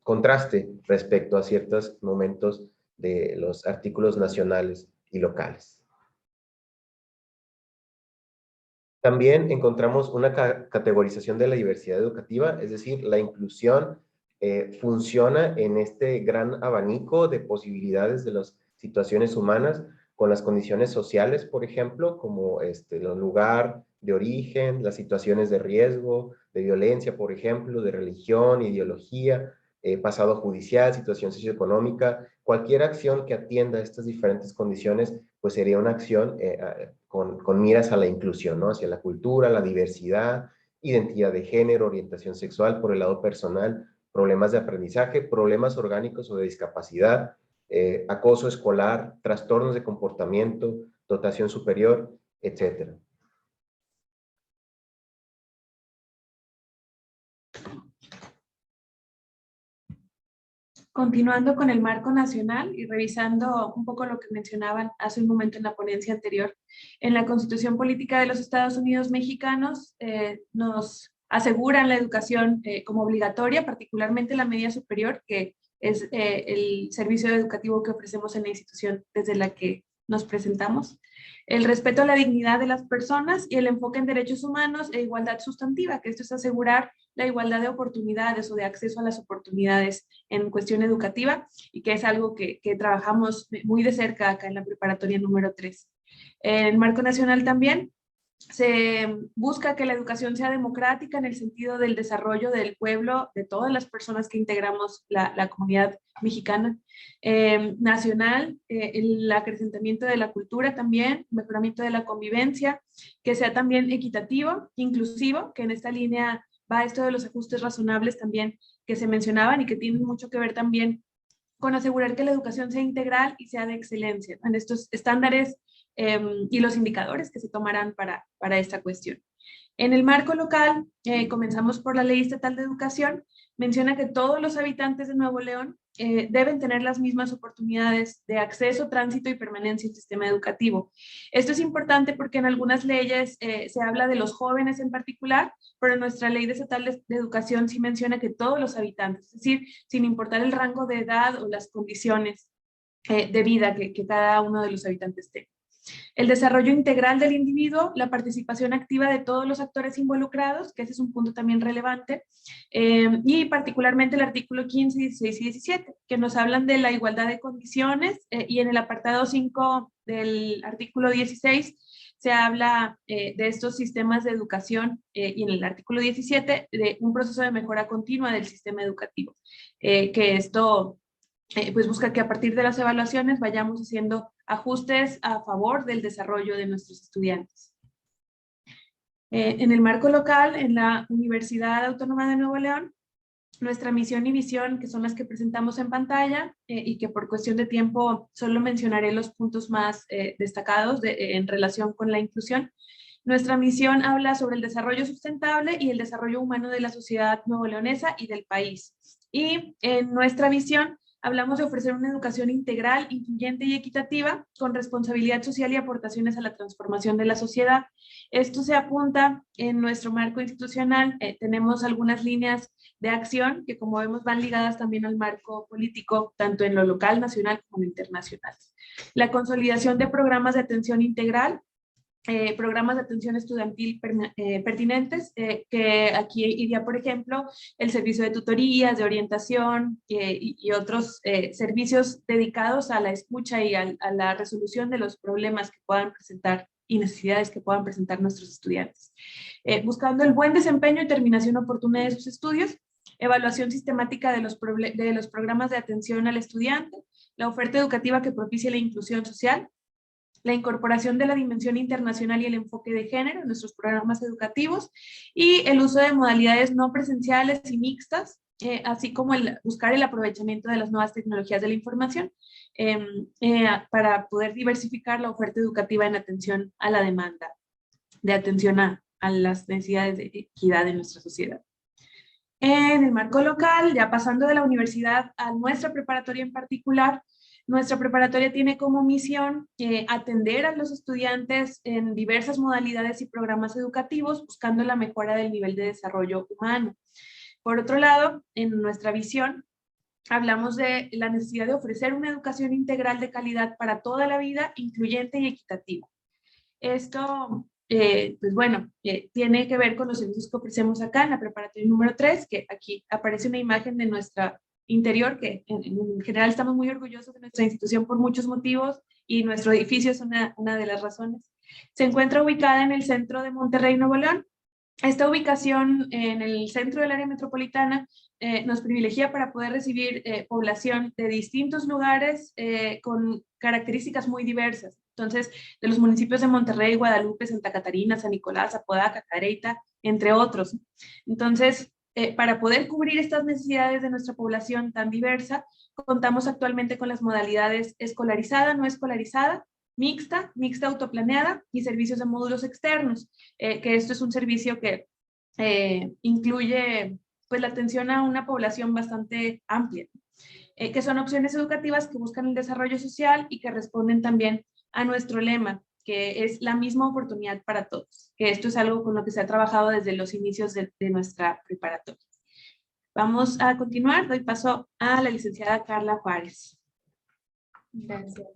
contraste respecto a ciertos momentos de los artículos nacionales y locales. También encontramos una categorización de la diversidad educativa, es decir, la inclusión funciona en este gran abanico de posibilidades de las situaciones humanas con las condiciones sociales, por ejemplo, como el lugar de origen, las situaciones de riesgo, de violencia, por ejemplo, de religión, ideología, pasado judicial, situación socioeconómica. Cualquier acción que atienda estas diferentes condiciones, pues sería una acción con miras a la inclusión, ¿no? Hacia la cultura, la diversidad, identidad de género, orientación sexual, por el lado personal, problemas de aprendizaje, problemas orgánicos o de discapacidad, acoso escolar, trastornos de comportamiento, dotación superior, etc. Continuando con el marco nacional y revisando un poco lo que mencionaban hace un momento en la ponencia anterior, en la Constitución Política de los Estados Unidos Mexicanos nos aseguran la educación como obligatoria, particularmente la media superior, que es el servicio educativo que ofrecemos en la institución desde la que nos presentamos, el respeto a la dignidad de las personas y el enfoque en derechos humanos e igualdad sustantiva, que esto es asegurar la igualdad de oportunidades o de acceso a las oportunidades en cuestión educativa, y que es algo que trabajamos muy de cerca acá en la preparatoria número 3. En el marco nacional también se busca que la educación sea democrática en el sentido del desarrollo del pueblo, de todas las personas que integramos la comunidad mexicana. Nacional, el acrecentamiento de la cultura también, mejoramiento de la convivencia, que sea también equitativo, inclusivo, que en esta línea va esto de los ajustes razonables también que se mencionaban y que tienen mucho que ver también con asegurar que la educación sea integral y sea de excelencia, en estos estándares y los indicadores que se tomarán para esta cuestión. En el marco local, comenzamos por la Ley Estatal de Educación, menciona que todos los habitantes de Nuevo León deben tener las mismas oportunidades de acceso, tránsito y permanencia en el sistema educativo. Esto es importante porque en algunas leyes se habla de los jóvenes en particular, pero en nuestra Ley Estatal de Educación sí menciona que todos los habitantes, es decir, sin importar el rango de edad o las condiciones de vida que cada uno de los habitantes tenga. El desarrollo integral del individuo, la participación activa de todos los actores involucrados, que ese es un punto también relevante, y particularmente el artículo 15, 16 y 17, que nos hablan de la igualdad de condiciones, y en el apartado 5 del artículo 16 se habla de estos sistemas de educación, y en el artículo 17 de un proceso de mejora continua del sistema educativo, que esto pues busca que a partir de las evaluaciones vayamos haciendo ajustes a favor del desarrollo de nuestros estudiantes. En el marco local, en la Universidad Autónoma de Nuevo León, nuestra misión y visión, que son las que presentamos en pantalla, y que por cuestión de tiempo solo mencionaré los puntos más destacados en relación con la inclusión. Nuestra misión habla sobre el desarrollo sustentable y el desarrollo humano de la sociedad nuevoleonesa y del país. Y en nuestra visión hablamos de ofrecer una educación integral, incluyente y equitativa, con responsabilidad social y aportaciones a la transformación de la sociedad. Esto se apunta en nuestro marco institucional. Tenemos algunas líneas de acción que, como vemos, van ligadas también al marco político, tanto en lo local, nacional como internacional. La consolidación de programas de atención integral, programas de atención estudiantil pertinentes, que aquí iría, por ejemplo, el servicio de tutorías, de orientación y otros servicios dedicados a la escucha y a la resolución de los problemas que puedan presentar y necesidades que puedan presentar nuestros estudiantes. Buscando el buen desempeño y terminación oportuna de sus estudios, evaluación sistemática de los programas de atención al estudiante, la oferta educativa que propicie la inclusión social, la incorporación de la dimensión internacional y el enfoque de género en nuestros programas educativos, y el uso de modalidades no presenciales y mixtas, así como buscar el aprovechamiento de las nuevas tecnologías de la información para poder diversificar la oferta educativa en atención a la demanda, de atención a las necesidades de equidad en nuestra sociedad. En el marco local, ya pasando de la universidad a nuestra preparatoria en particular, nuestra preparatoria tiene como misión atender a los estudiantes en diversas modalidades y programas educativos, buscando la mejora del nivel de desarrollo humano. Por otro lado, en nuestra visión, hablamos de la necesidad de ofrecer una educación integral de calidad para toda la vida, incluyente y equitativa. Esto, pues bueno, tiene que ver con los servicios que ofrecemos acá en la preparatoria número 3, que aquí aparece una imagen de nuestra interior, que en general estamos muy orgullosos de nuestra institución por muchos motivos, y nuestro edificio es una de las razones. Se encuentra ubicada en el centro de Monterrey, Nuevo León. Esta ubicación en el centro del área metropolitana nos privilegia para poder recibir población de distintos lugares con características muy diversas. Entonces, de los municipios de Monterrey, Guadalupe, Santa Catarina, San Nicolás, Apodaca, Cadereyta, entre otros. Entonces, para poder cubrir estas necesidades de nuestra población tan diversa, contamos actualmente con las modalidades escolarizada, no escolarizada, mixta, mixta autoplaneada y servicios de módulos externos, que esto es un servicio que incluye pues la atención a una población bastante amplia, que son opciones educativas que buscan el desarrollo social y que responden también a nuestro lema, que es la misma oportunidad para todos, que esto es algo con lo que se ha trabajado desde los inicios de nuestra preparatoria. Vamos a continuar, doy paso a la licenciada Carla Juárez. Gracias.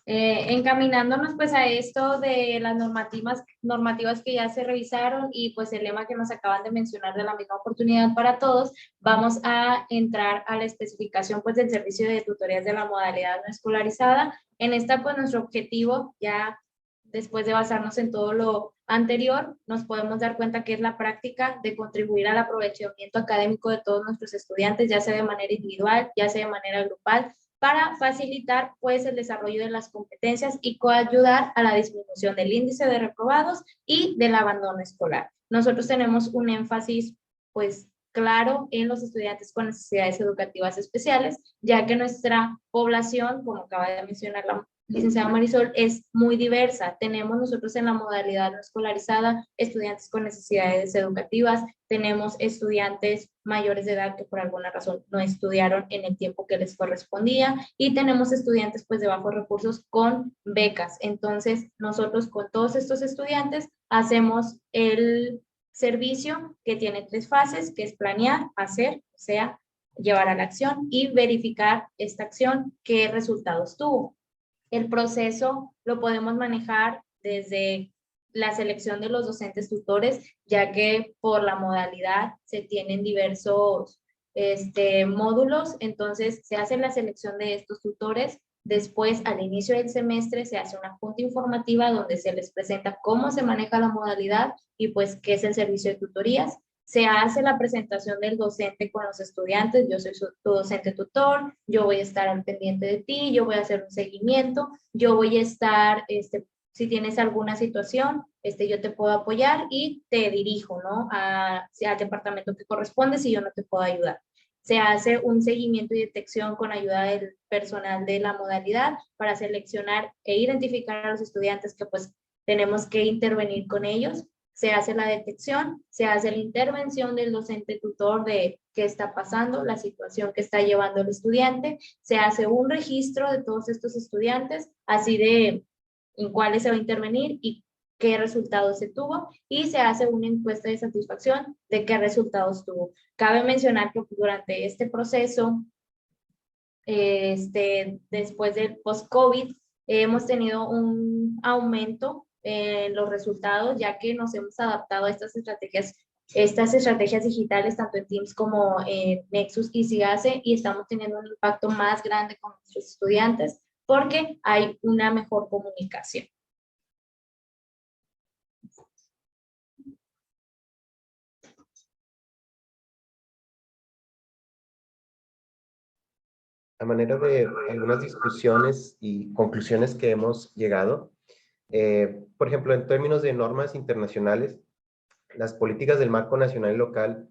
Encaminándonos pues a esto de las normativas que ya se revisaron y pues el lema que nos acaban de mencionar de la misma oportunidad para todos, vamos a entrar a la especificación pues del servicio de tutorías de la modalidad no escolarizada. En esta pues nuestro objetivo, ya después de basarnos en todo lo anterior, nos podemos dar cuenta que es la práctica de contribuir al aprovechamiento académico de todos nuestros estudiantes, ya sea de manera individual, ya sea de manera grupal, para facilitar pues el desarrollo de las competencias y coayudar a la disminución del índice de reprobados y del abandono escolar. Nosotros tenemos un énfasis pues claro en los estudiantes con necesidades educativas especiales, ya que nuestra población, como acaba de mencionar la licenciada Marisol, es muy diversa. Tenemos nosotros en la modalidad no escolarizada estudiantes con necesidades educativas, tenemos estudiantes mayores de edad que por alguna razón no estudiaron en el tiempo que les correspondía y tenemos estudiantes pues de bajos recursos con becas. Entonces nosotros con todos estos estudiantes hacemos el servicio que tiene 3 fases, que es planear, hacer, o sea, llevar a la acción y verificar esta acción, qué resultados tuvo. El proceso lo podemos manejar desde la selección de los docentes tutores, ya que por la modalidad se tienen diversos módulos, entonces se hace la selección de estos tutores. Después, al inicio del semestre, se hace una junta informativa donde se les presenta cómo se maneja la modalidad y pues qué es el servicio de tutorías. Se hace la presentación del docente con los estudiantes, yo soy tu docente tutor, yo voy a estar al pendiente de ti, yo voy a hacer un seguimiento, yo voy a estar, si tienes alguna situación, yo te puedo apoyar y te dirijo, ¿no? Al departamento que corresponde si yo no te puedo ayudar. Se hace un seguimiento y detección con ayuda del personal de la modalidad para seleccionar e identificar a los estudiantes que pues tenemos que intervenir con ellos. Se hace la detección, se hace la intervención del docente tutor de qué está pasando, la situación que está llevando el estudiante, se hace un registro de todos estos estudiantes, así de en cuáles se va a intervenir y qué resultados se tuvo, y se hace una encuesta de satisfacción de qué resultados tuvo. Cabe mencionar que durante este proceso, después del post-COVID, hemos tenido un aumento en los resultados, ya que nos hemos adaptado a estas estrategias digitales, tanto en Teams como en Nexus y SIGACE, y estamos teniendo un impacto más grande con nuestros estudiantes, porque hay una mejor comunicación. A manera de algunas discusiones y conclusiones que hemos llegado, por ejemplo, en términos de normas internacionales, las políticas del marco nacional y local,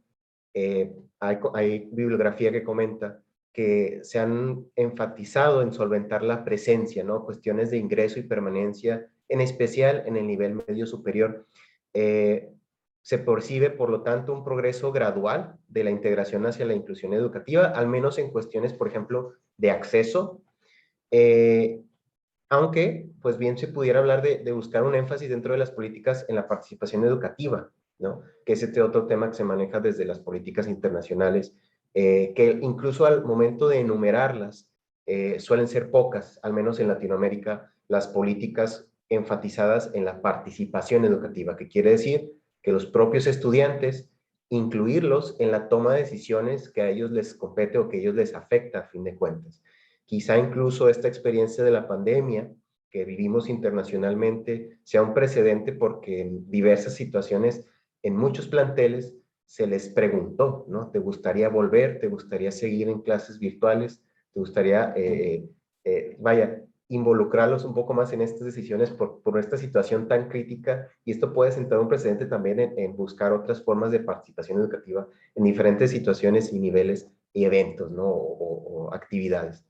hay bibliografía que comenta que se han enfatizado en solventar la presencia, ¿no? Cuestiones de ingreso y permanencia, en especial en el nivel medio superior. Se percibe, por lo tanto, un progreso gradual de la integración hacia la inclusión educativa, al menos en cuestiones, por ejemplo, de acceso, aunque, pues bien, se pudiera hablar de buscar un énfasis dentro de las políticas en la participación educativa, ¿no? Que es este otro tema que se maneja desde las políticas internacionales, que incluso al momento de enumerarlas, suelen ser pocas, al menos en Latinoamérica, las políticas enfatizadas en la participación educativa, que quiere decir que los propios estudiantes, incluirlos en la toma de decisiones que a ellos les compete o que a ellos les afecta a fin de cuentas. Quizá incluso esta experiencia de la pandemia que vivimos internacionalmente sea un precedente, porque en diversas situaciones, en muchos planteles, se les preguntó, ¿no? ¿Te gustaría volver? ¿Te gustaría seguir en clases virtuales? ¿Te gustaría, involucrarlos un poco más en estas decisiones por esta situación tan crítica? Y esto puede sentar un precedente también en buscar otras formas de participación educativa en diferentes situaciones y niveles y eventos, ¿no? O actividades.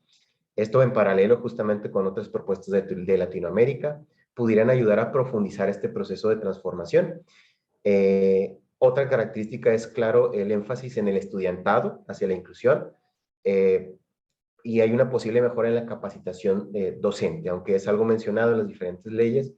Esto en paralelo justamente con otras propuestas de Latinoamérica pudieran ayudar a profundizar este proceso de transformación. Otra característica es, claro, el énfasis en el estudiantado hacia la inclusión, y hay una posible mejora en la capacitación docente, aunque es algo mencionado en las diferentes leyes.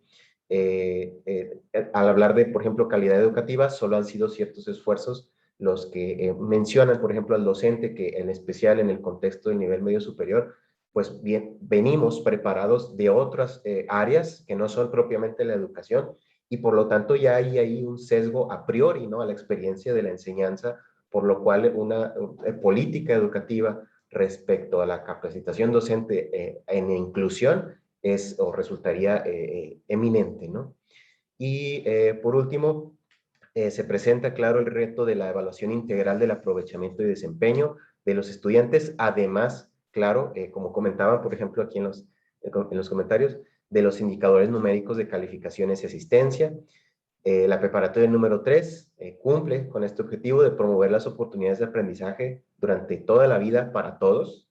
Al hablar de, por ejemplo, calidad educativa, solo han sido ciertos esfuerzos los que mencionan, por ejemplo, al docente, que en especial en el contexto del nivel medio superior, pues bien, venimos preparados de otras áreas que no son propiamente la educación, y por lo tanto ya hay ahí un sesgo a priori, ¿no? A la experiencia de la enseñanza, por lo cual una política educativa respecto a la capacitación docente en inclusión es o resultaría eminente, ¿no? Y por último, se presenta, claro, el reto de la evaluación integral del aprovechamiento y desempeño de los estudiantes, además, claro, como comentaban, por ejemplo, aquí en los comentarios, de los indicadores numéricos de calificaciones y asistencia. La preparatoria número 3 cumple con este objetivo de promover las oportunidades de aprendizaje durante toda la vida para todos,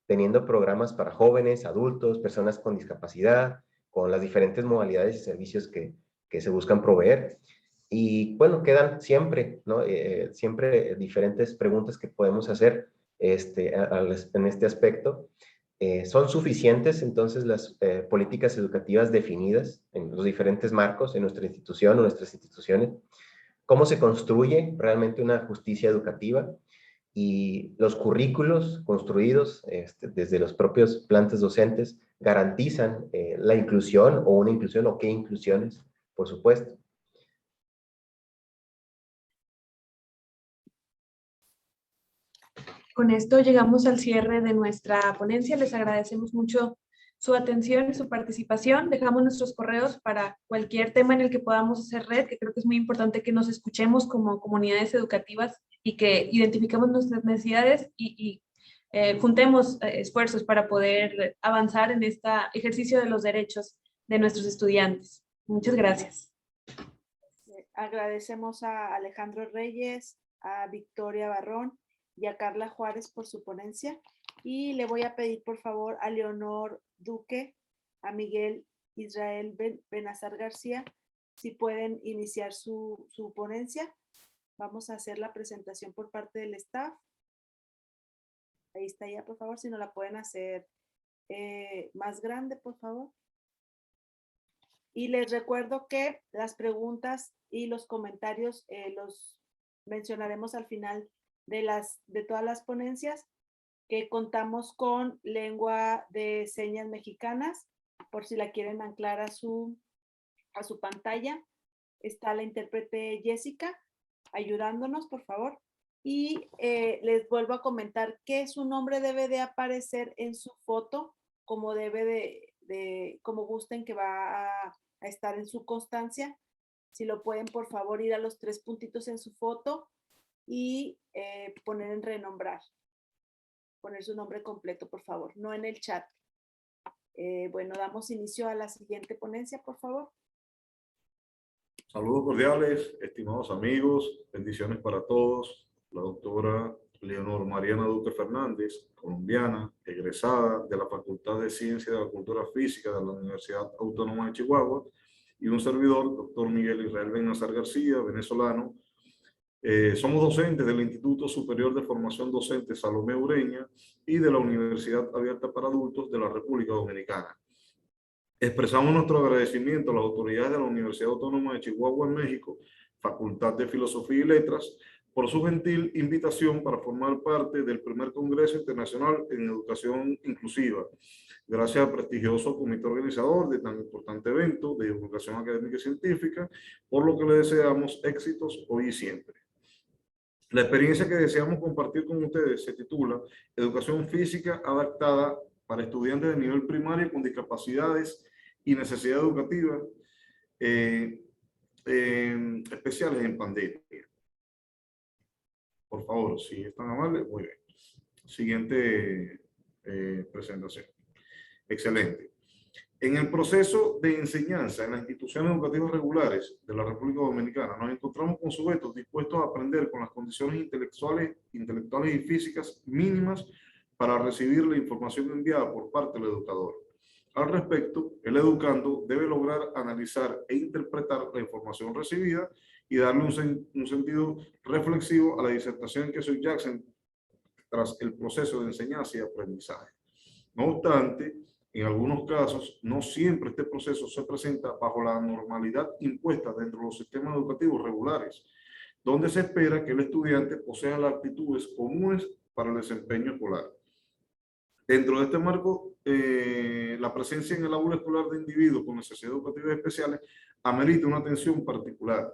teniendo programas para jóvenes, adultos, personas con discapacidad, con las diferentes modalidades y servicios que se buscan proveer. Y bueno, quedan siempre, ¿no? Siempre diferentes preguntas que podemos hacer en este aspecto. ¿Son suficientes entonces las políticas educativas definidas en los diferentes marcos en nuestra institución o nuestras instituciones? ¿Cómo se construye realmente una justicia educativa? Y los currículos construidos desde los propios planteles docentes garantizan la inclusión o una inclusión o qué inclusiones, por supuesto. Con esto llegamos al cierre de nuestra ponencia. Les agradecemos mucho su atención y su participación. Dejamos nuestros correos para cualquier tema en el que podamos hacer red, que creo que es muy importante que nos escuchemos como comunidades educativas y que identifiquemos nuestras necesidades y juntemos esfuerzos para poder avanzar en este ejercicio de los derechos de nuestros estudiantes. Muchas gracias. Agradecemos a Alejandro Reyes, a Victoria Barrón y a Carla Juárez por su ponencia. Y le voy a pedir, por favor, a Leonor Duque, a Miguel Israel Benazar García, si pueden iniciar su ponencia. Vamos a hacer la presentación por parte del staff. Ahí está ya, por favor, si no la pueden hacer más grande, por favor. Y les recuerdo que las preguntas y los comentarios los mencionaremos al final de todas las ponencias, que contamos con lengua de señas mexicanas, por si la quieren anclar a su pantalla. Está la intérprete Jessica ayudándonos, por favor. Y les vuelvo a comentar que su nombre debe de aparecer en su foto, como debe como gusten que va a estar en su constancia. Si lo pueden, por favor, ir a los 3 puntitos en su foto y poner en renombrar. Poner su nombre completo, por favor, no en el chat. Bueno, damos inicio a la siguiente ponencia, por favor. Saludos cordiales, estimados amigos, bendiciones para todos. La doctora Leonor Mariana Duque Fernández, colombiana, egresada de la Facultad de Ciencia de la Cultura Física de la Universidad Autónoma de Chihuahua, y un servidor, doctor Miguel Israel Benazar García, venezolano. Somos docentes del Instituto Superior de Formación Docente Salomé Ureña y de la Universidad Abierta para Adultos de la República Dominicana. Expresamos nuestro agradecimiento a las autoridades de la Universidad Autónoma de Chihuahua en México, Facultad de Filosofía y Letras, por su gentil invitación para formar parte del primer Congreso Internacional en Educación Inclusiva. Gracias al prestigioso comité organizador de tan importante evento de divulgación académica y científica, por lo que le deseamos éxitos hoy y siempre. La experiencia que deseamos compartir con ustedes se titula Educación Física Adaptada para Estudiantes de Nivel Primario con Discapacidades y Necesidades Educativas Especiales en Pandemia. Por favor, si es tan amable, muy bien. Siguiente presentación. Excelente. En el proceso de enseñanza en las instituciones educativas regulares de la República Dominicana, nos encontramos con sujetos dispuestos a aprender con las condiciones intelectuales y físicas mínimas para recibir la información enviada por parte del educador. Al respecto, el educando debe lograr analizar e interpretar la información recibida y darle un sentido reflexivo a la disertación que subyacen tras el proceso de enseñanza y aprendizaje. No obstante, en algunos casos, no siempre este proceso se presenta bajo la normalidad impuesta dentro de los sistemas educativos regulares, donde se espera que el estudiante posea las aptitudes comunes para el desempeño escolar. Dentro de este marco, la presencia en el aula escolar de individuos con necesidades educativas especiales amerita una atención particular.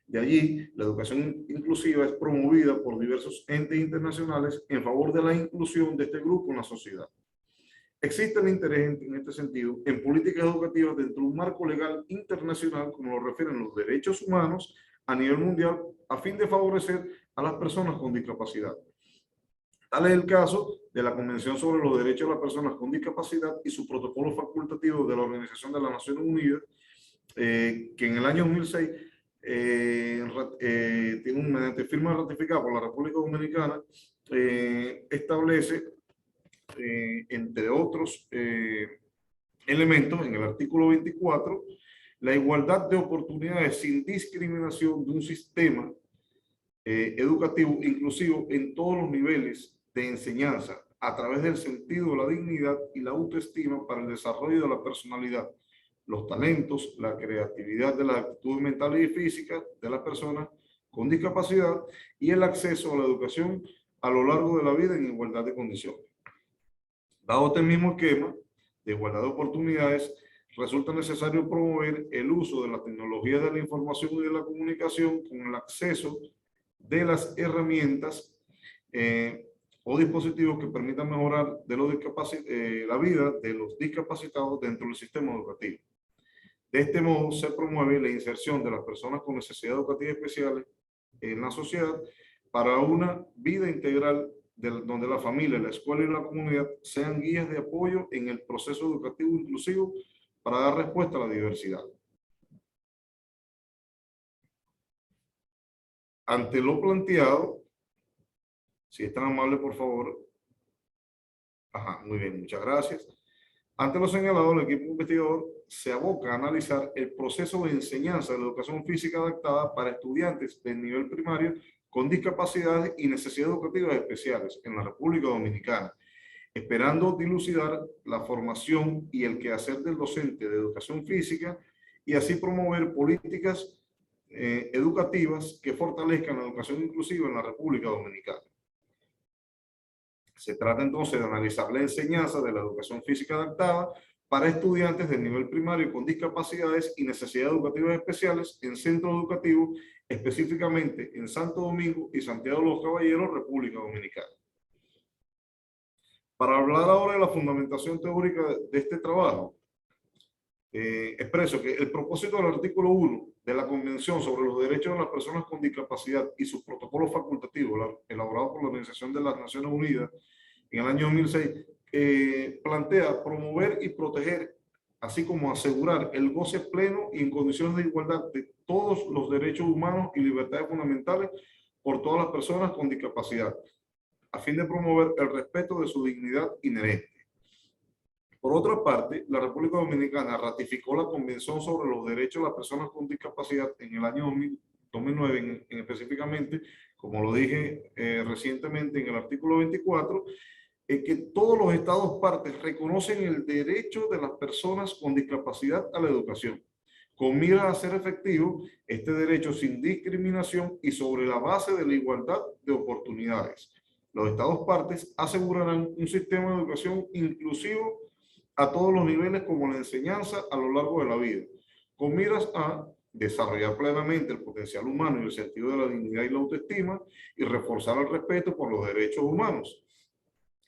De allí, la educación inclusiva es promovida por diversos entes internacionales en favor de la inclusión de este grupo en la sociedad. Existe el interés en este sentido en políticas educativas dentro de un marco legal internacional, como lo refieren los derechos humanos a nivel mundial, a fin de favorecer a las personas con discapacidad. Tal es el caso de la Convención sobre los Derechos de las Personas con Discapacidad y su protocolo facultativo de la Organización de las Naciones Unidas, que en el año 2006 mediante firma ratificada por la República Dominicana, establece, entre otros elementos, en el artículo 24, la igualdad de oportunidades sin discriminación de un sistema educativo inclusivo en todos los niveles de enseñanza, a través del sentido de la dignidad y la autoestima para el desarrollo de la personalidad, los talentos, la creatividad de las actitudes mentales y físicas de las personas con discapacidad y el acceso a la educación a lo largo de la vida en igualdad de condiciones. Dado este mismo esquema de igualdad de oportunidades, resulta necesario promover el uso de la tecnología de la información y de la comunicación con el acceso de las herramientas o dispositivos que permitan mejorar la vida de los discapacitados dentro del sistema educativo. De este modo, se promueve la inserción de las personas con necesidades educativas especiales en la sociedad para una vida integral donde la familia, la escuela y la comunidad sean guías de apoyo en el proceso educativo inclusivo para dar respuesta a la diversidad. Ante lo planteado, si es tan amable, por favor. Ajá, muy bien, muchas gracias. Ante lo señalado, el equipo investigador se aboca a analizar el proceso de enseñanza de la educación física adaptada para estudiantes del nivel primario con discapacidades y necesidades educativas especiales en la República Dominicana, esperando dilucidar la formación y el quehacer del docente de educación física y así promover políticas educativas que fortalezcan la educación inclusiva en la República Dominicana. Se trata entonces de analizar la enseñanza de la educación física adaptada para estudiantes del nivel primario con discapacidades y necesidades educativas especiales en centros educativos, específicamente en Santo Domingo y Santiago de los Caballeros, República Dominicana. Para hablar ahora de la fundamentación teórica de este trabajo, expreso que el propósito del artículo 1 de la Convención sobre los Derechos de las Personas con Discapacidad y sus protocolos facultativos, elaborado por la Organización de las Naciones Unidas en el año 2006, plantea promover y proteger, así como asegurar el goce pleno y en condiciones de igualdad de todos los derechos humanos y libertades fundamentales por todas las personas con discapacidad, a fin de promover el respeto de su dignidad inherente. Por otra parte, la República Dominicana ratificó la Convención sobre los Derechos de las Personas con Discapacidad en el año 2009, específicamente, como lo dije recientemente en el artículo 24, que todos los estados partes reconocen el derecho de las personas con discapacidad a la educación, con mira a hacer efectivo este derecho sin discriminación y sobre la base de la igualdad de oportunidades. Los estados partes asegurarán un sistema de educación inclusivo a todos los niveles como la enseñanza a lo largo de la vida, con miras a desarrollar plenamente el potencial humano y el sentido de la dignidad y la autoestima y reforzar el respeto por los derechos humanos,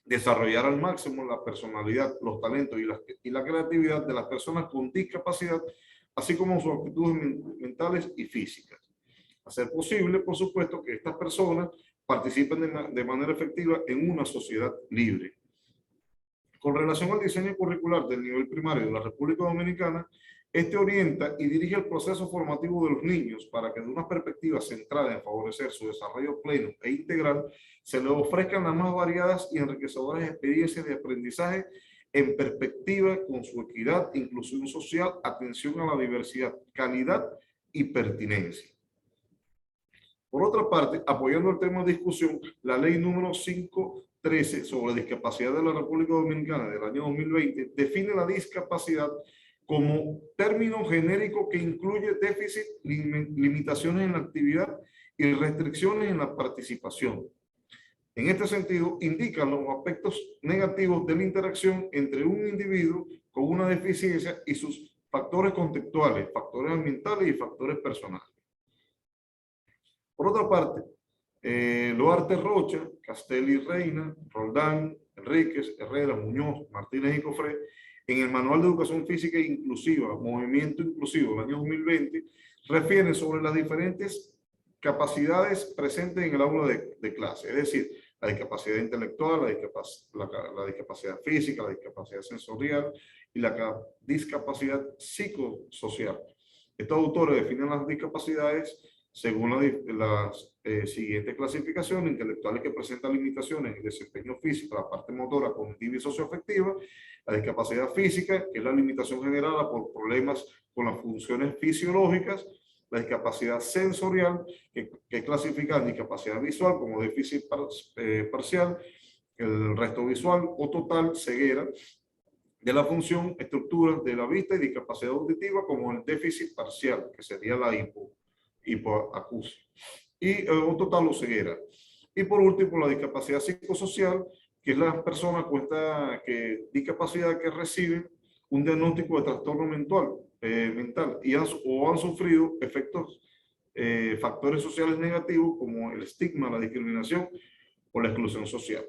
desarrollar al máximo la personalidad, los talentos y la creatividad de las personas con discapacidad, así como sus actitudes mentales y físicas. Hacer posible, por supuesto, que estas personas participen de manera efectiva en una sociedad libre. Con relación al diseño curricular del nivel primario de la República Dominicana, este orienta y dirige el proceso formativo de los niños para que de una perspectiva centrada en favorecer su desarrollo pleno e integral, se les ofrezcan las más variadas y enriquecedoras experiencias de aprendizaje en perspectiva con su equidad, inclusión social, atención a la diversidad, calidad y pertinencia. Por otra parte, apoyando el tema de discusión, la ley número 513 sobre discapacidad de la República Dominicana del año 2020 define la discapacidad como término genérico que incluye déficit, limitaciones en la actividad y restricciones en la participación. En este sentido, indica los aspectos negativos de la interacción entre un individuo con una deficiencia y sus factores contextuales, factores ambientales y factores personales. Por otra parte, Loarte Rocha, Castelli Reina, Roldán, Enríquez, Herrera, Muñoz, Martínez y Cofré, en el Manual de Educación Física Inclusiva, Movimiento Inclusivo del año 2020, refieren sobre las diferentes capacidades presentes en el aula de clase, es decir, la discapacidad intelectual, la discapacidad física, la discapacidad sensorial y la discapacidad psicosocial. Estos autores definen las discapacidades según las siguientes clasificaciones: intelectuales que presentan limitaciones en el desempeño físico, la parte motora, cognitiva y socioafectiva; la discapacidad física, que es la limitación generada por problemas con las funciones fisiológicas; la discapacidad sensorial, que clasifica en discapacidad visual como déficit parcial, el resto visual o total, ceguera de la función, estructura de la vista, y discapacidad auditiva como el déficit parcial, que sería la hipoacusia, y o total o ceguera. Y por último, la discapacidad psicosocial, que es la persona discapacidad que recibe un diagnóstico de trastorno mental y o han sufrido factores sociales negativos como el estigma, la discriminación o la exclusión social.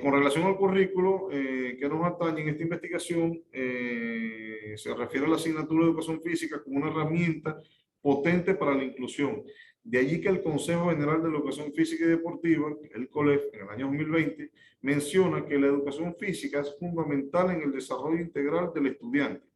Con relación al currículo que nos atañe en esta investigación, se refiere a la asignatura de educación física como una herramienta potente para la inclusión. De allí que el Consejo General de la Educación Física y Deportiva, el COLEF, en el año 2020, menciona que la educación física es fundamental en el desarrollo integral del estudiante.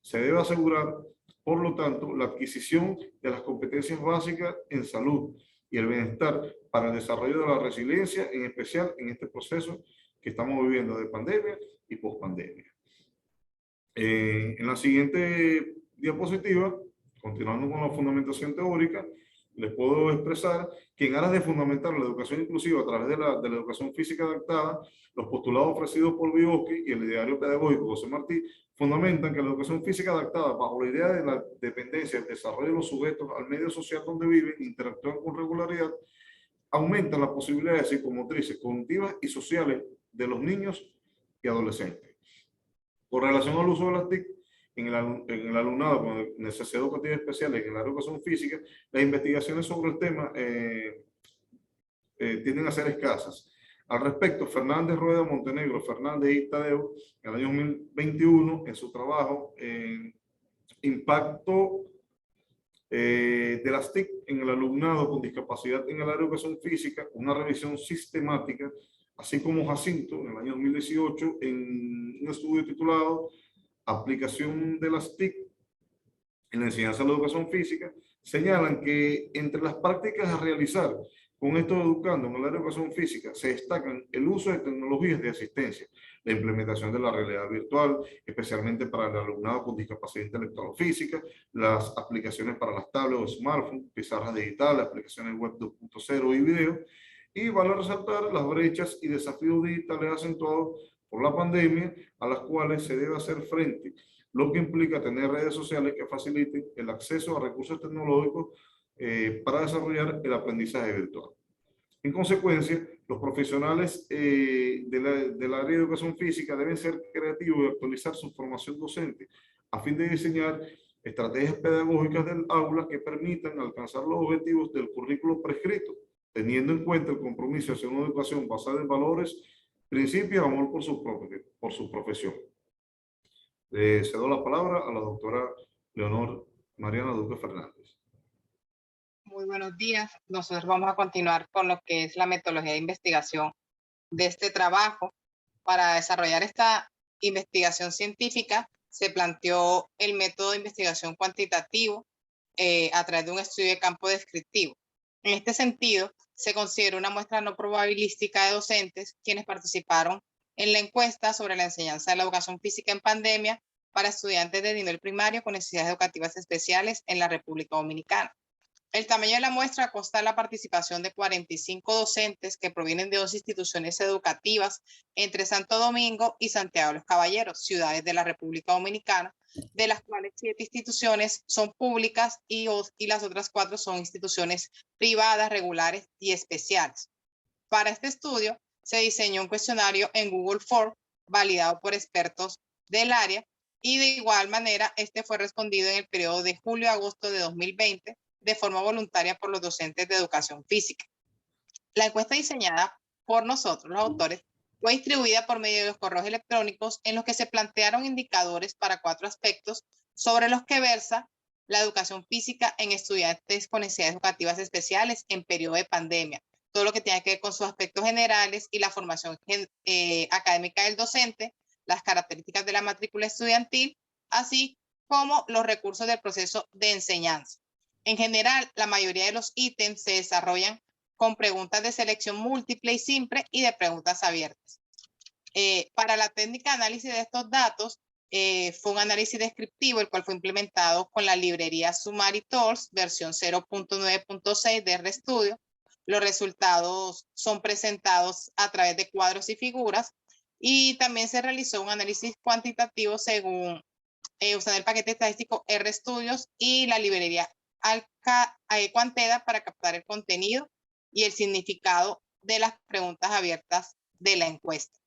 Se debe asegurar, por lo tanto, la adquisición de las competencias básicas en salud y el bienestar para el desarrollo de la resiliencia, en especial en este proceso que estamos viviendo de pandemia y pospandemia. En la siguiente diapositiva, continuando con la fundamentación teórica, les puedo expresar que en aras de fundamentar la educación inclusiva a través de la educación física adaptada, los postulados ofrecidos por Vygotsky y el ideario pedagógico José Martí fundamentan que la educación física adaptada, bajo la idea de la dependencia del desarrollo de los sujetos al medio social donde viven e interactúan con regularidad, aumenta las posibilidades psicomotrices, cognitivas y sociales de los niños y adolescentes. Con relación al uso de las TIC en el alumnado con necesidades educativas especiales en la educación física, las investigaciones sobre el tema tienden a ser escasas. Al respecto, Fernández Rueda Montenegro, Fernández y Tadeo, en el año 2021, en su trabajo Impacto de las TIC en el alumnado con discapacidad en el área de educación física, una revisión sistemática, así como Jacinto, en el año 2018, en un estudio titulado Aplicación de las TIC en la enseñanza de la educación física, señalan que entre las prácticas a realizar con estos educandos en el área de educación física se destacan el uso de tecnologías de asistencia, la implementación de la realidad virtual, especialmente para el alumnado con discapacidad intelectual o física, las aplicaciones para las tablets o smartphones, pizarras digitales, aplicaciones web 2.0 y video, y vale resaltar las brechas y desafíos digitales acentuados por la pandemia a las cuales se debe hacer frente, lo que implica tener redes sociales que faciliten el acceso a recursos tecnológicos para desarrollar el aprendizaje virtual. En consecuencia, los profesionales del área de educación física deben ser creativos y actualizar su formación docente a fin de diseñar estrategias pedagógicas del aula que permitan alcanzar los objetivos del currículo prescrito, teniendo en cuenta el compromiso hacia una educación basada en valores, principios y amor por su profesión. Le cedo la palabra a la doctora Leonor Mariana Duque Fernández. Muy buenos días. Nosotros vamos a continuar con lo que es la metodología de investigación de este trabajo. Para desarrollar esta investigación científica se planteó el método de investigación cuantitativo a través de un estudio de campo descriptivo. En este sentido, se considera una muestra no probabilística de docentes quienes participaron en la encuesta sobre la enseñanza de la educación física en pandemia para estudiantes de nivel primario con necesidades educativas especiales en la República Dominicana. El tamaño de la muestra consta de la participación de 45 docentes que provienen de 2 instituciones educativas entre Santo Domingo y Santiago de los Caballeros, ciudades de la República Dominicana, de las cuales 7 instituciones son públicas y las otras 4 son instituciones privadas, regulares y especiales. Para este estudio se diseñó un cuestionario en Google Form validado por expertos del área y de igual manera este fue respondido en el periodo de julio a agosto de 2020 de forma voluntaria por los docentes de educación física. La encuesta diseñada por nosotros, los autores, fue distribuida por medio de los correos electrónicos en los que se plantearon indicadores para 4 aspectos sobre los que versa la educación física en estudiantes con necesidades educativas especiales en periodo de pandemia. Todo lo que tiene que ver con sus aspectos generales y la formación académica del docente, las características de la matrícula estudiantil, así como los recursos del proceso de enseñanza. En general, la mayoría de los ítems se desarrollan con preguntas de selección múltiple y simple y de preguntas abiertas. Para la técnica de análisis de estos datos, fue un análisis descriptivo, el cual fue implementado con la librería Summary Tools, versión 0.9.6 de RStudio. Los resultados son presentados a través de cuadros y figuras, y también se realizó un análisis cuantitativo según usando el paquete estadístico RStudios y la librería Quanteda para captar el contenido y el significado de las preguntas abiertas de la encuesta.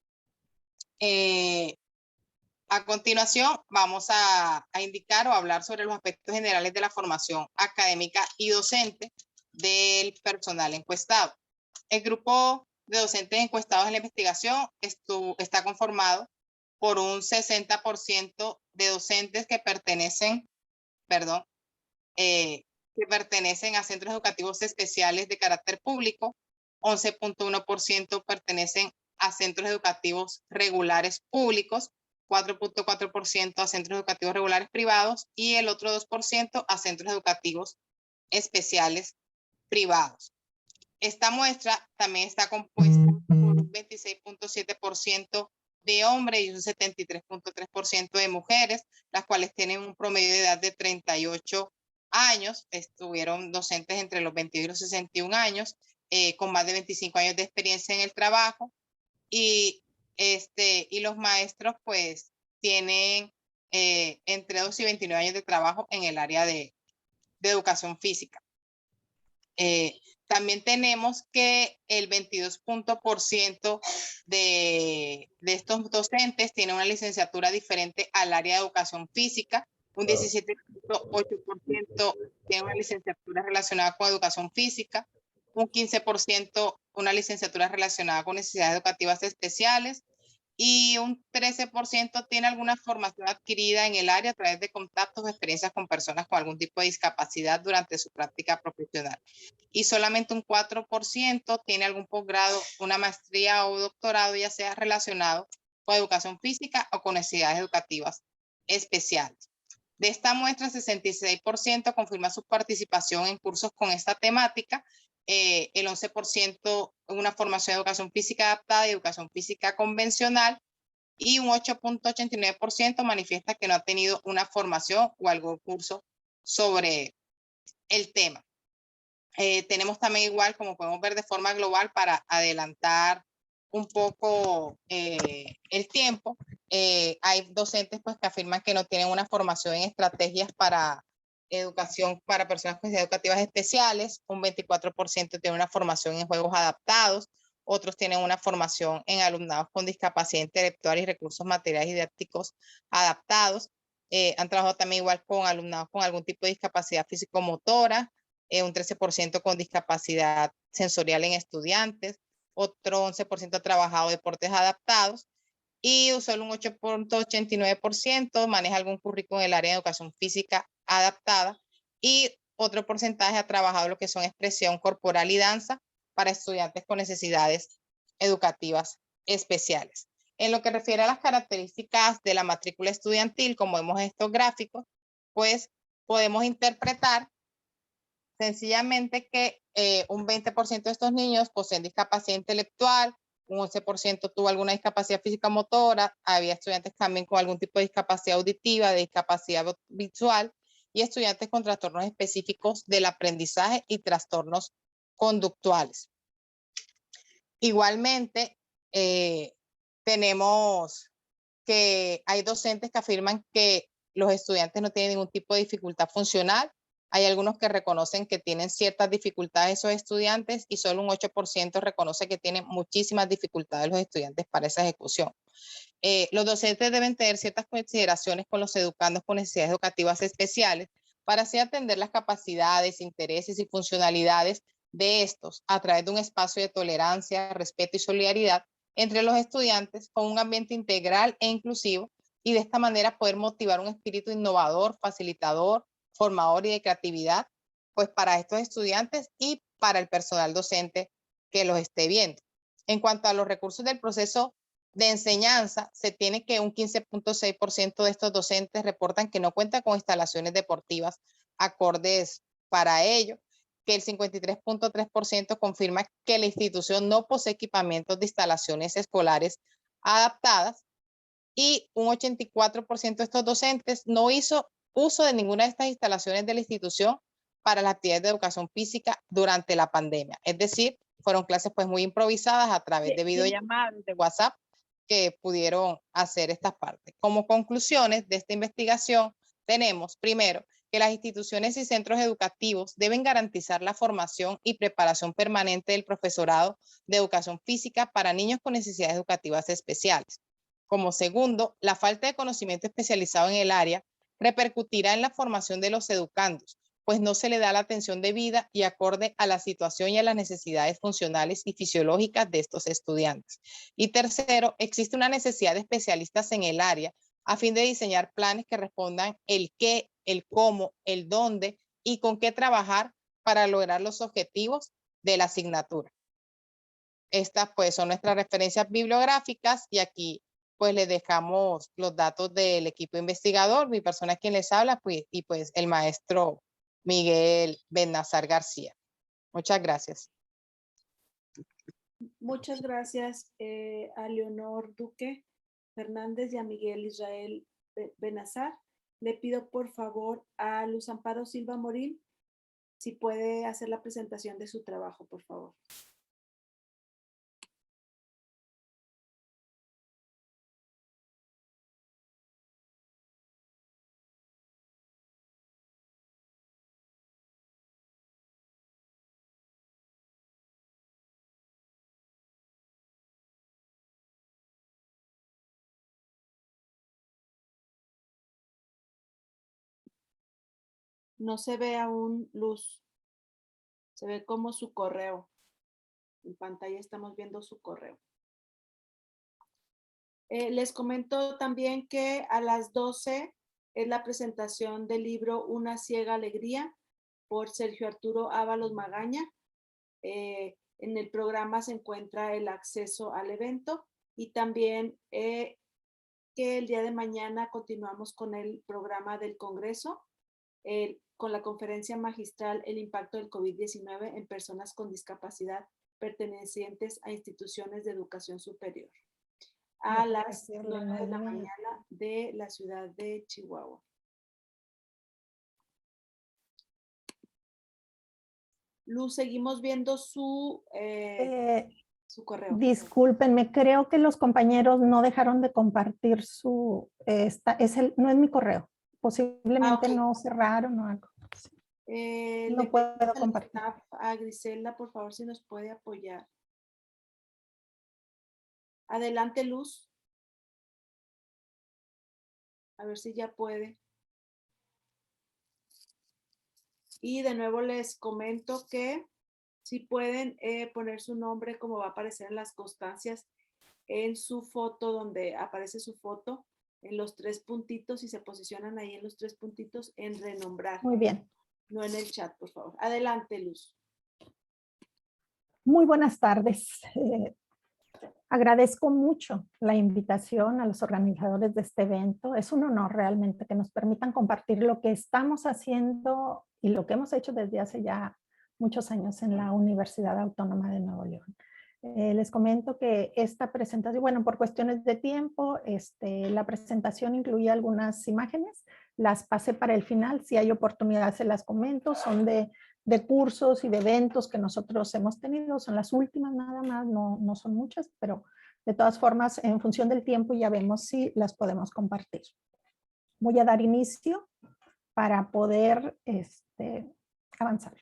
A continuación, vamos a indicar o hablar sobre los aspectos generales de la formación académica y docente del personal encuestado. El grupo de docentes encuestados en la investigación está conformado por un 60% de docentes que pertenecen a centros educativos especiales de carácter público, 11.1% pertenecen a centros educativos regulares públicos, 4.4% a centros educativos regulares privados y el otro 2% a centros educativos especiales privados. Esta muestra también está compuesta por un 26.7% de hombres y un 73.3% de mujeres, las cuales tienen un promedio de edad de 38 años, estuvieron docentes entre los 22 y los 61 años, con más de 25 años de experiencia en el trabajo, y los maestros pues tienen entre 2 y 29 años de trabajo en el área de educación física. También tenemos que el 22% de estos docentes tienen una licenciatura diferente al área de educación física, un 17.8% tiene una licenciatura relacionada con educación física, un 15% una licenciatura relacionada con necesidades educativas especiales y un 13% tiene alguna formación adquirida en el área a través de contactos o experiencias con personas con algún tipo de discapacidad durante su práctica profesional. Y solamente un 4% tiene algún posgrado, una maestría o doctorado, ya sea relacionado con educación física o con necesidades educativas especiales. De esta muestra, 66% confirma su participación en cursos con esta temática, el 11% una formación de educación física adaptada y educación física convencional, y un 8.89% manifiesta que no ha tenido una formación o algún curso sobre el tema. Tenemos también igual, como podemos ver de forma global, para adelantar un poco el tiempo, hay docentes pues que afirman que no tienen una formación en estrategias para educación para personas con necesidades educativas especiales, un 24% tiene una formación en juegos adaptados, otros tienen una formación en alumnados con discapacidad intelectual y recursos materiales y didácticos adaptados. Han trabajado también igual con alumnados con algún tipo de discapacidad físico-motora, un 13% con discapacidad sensorial en estudiantes, otro 11% ha trabajado deportes adaptados y solo un 8.89% maneja algún currículo en el área de educación física adaptada y otro porcentaje ha trabajado lo que son expresión corporal y danza para estudiantes con necesidades educativas especiales. En lo que refiere a las características de la matrícula estudiantil, como vemos en estos gráficos, pues podemos interpretar sencillamente que un 20% de estos niños poseen discapacidad intelectual, un 11% tuvo alguna discapacidad física motora, había estudiantes también con algún tipo de discapacidad auditiva, de discapacidad visual y estudiantes con trastornos específicos del aprendizaje y trastornos conductuales. Igualmente, tenemos que hay docentes que afirman que los estudiantes no tienen ningún tipo de dificultad funcional. Hay algunos que reconocen que tienen ciertas dificultades esos estudiantes y solo un 8% reconoce que tienen muchísimas dificultades los estudiantes para esa ejecución. Los docentes deben tener ciertas consideraciones con los educandos con necesidades educativas especiales para así atender las capacidades, intereses y funcionalidades de estos a través de un espacio de tolerancia, respeto y solidaridad entre los estudiantes con un ambiente integral e inclusivo y de esta manera poder motivar un espíritu innovador, facilitador, formador y de creatividad, pues para estos estudiantes y para el personal docente que los esté viendo. En cuanto a los recursos del proceso de enseñanza, se tiene que un 15.6% de estos docentes reportan que no cuentan con instalaciones deportivas acordes para ello, que el 53.3% confirma que la institución no posee equipamientos de instalaciones escolares adaptadas y un 84% de estos docentes no hizo uso de ninguna de estas instalaciones de la institución para las actividades de educación física durante la pandemia. Es decir, fueron clases pues muy improvisadas a través de videollamadas, de WhatsApp, que pudieron hacer estas partes. Como conclusiones de esta investigación, tenemos primero que las instituciones y centros educativos deben garantizar la formación y preparación permanente del profesorado de educación física para niños con necesidades educativas especiales. Como segundo, la falta de conocimiento especializado en el área repercutirá en la formación de los educandos, pues no se le da la atención debida y acorde a la situación y a las necesidades funcionales y fisiológicas de estos estudiantes. Y tercero, existe una necesidad de especialistas en el área a fin de diseñar planes que respondan el qué, el cómo, el dónde y con qué trabajar para lograr los objetivos de la asignatura. Estas pues son nuestras referencias bibliográficas y aquí pues les dejamos los datos del equipo investigador, mi persona quien les habla pues, y pues el maestro Miguel Benazar García. Muchas gracias. Muchas gracias a Leonor Duque Fernández y a Miguel Israel Benazar. Le pido por favor a Luz Amparo Silva Morín si puede hacer la presentación de su trabajo, por favor. No se ve aún Luz, se ve como su correo. En pantalla estamos viendo su correo. Les comento también que a las 12 es la presentación del libro Una ciega alegría por Sergio Arturo Ábalos Magaña. En el programa se encuentra el acceso al evento y también que el día de mañana continuamos con el programa del Congreso, con la conferencia magistral El impacto del COVID-19 en personas con discapacidad pertenecientes a instituciones de educación superior, a las 9 de la mañana de la ciudad de Chihuahua. Luz, seguimos viendo su correo. Discúlpenme, creo que los compañeros no dejaron de compartir su, no es mi correo, posiblemente Okay. no cerraron o algo. No puedo compartir. A Griselda, por favor, si nos puede apoyar. Adelante, Luz. A ver si ya puede. Y de nuevo les comento que si pueden poner su nombre como va a aparecer en las constancias, en su foto, donde aparece su foto, en los 3 puntitos, y se posicionan ahí en los 3 puntitos en renombrar. Muy bien. No en el chat, por favor. Adelante, Luz. Muy buenas tardes. Agradezco mucho la invitación a los organizadores de este evento. Es un honor realmente que nos permitan compartir lo que estamos haciendo y lo que hemos hecho desde hace ya muchos años en la Universidad Autónoma de Nuevo León. Les comento que esta presentación, bueno, por cuestiones de tiempo, la presentación incluía algunas imágenes, las pasé para el final, si hay oportunidad se las comento, son de cursos y de eventos que nosotros hemos tenido, son las últimas nada más, no son muchas, pero de todas formas, en función del tiempo ya vemos si las podemos compartir. Voy a dar inicio para poder avanzar.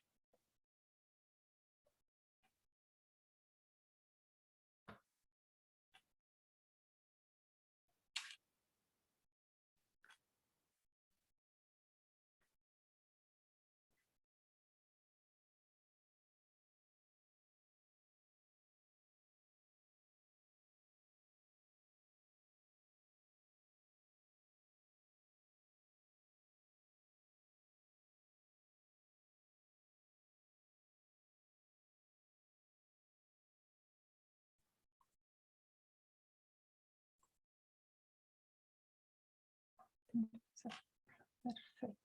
Perfecto.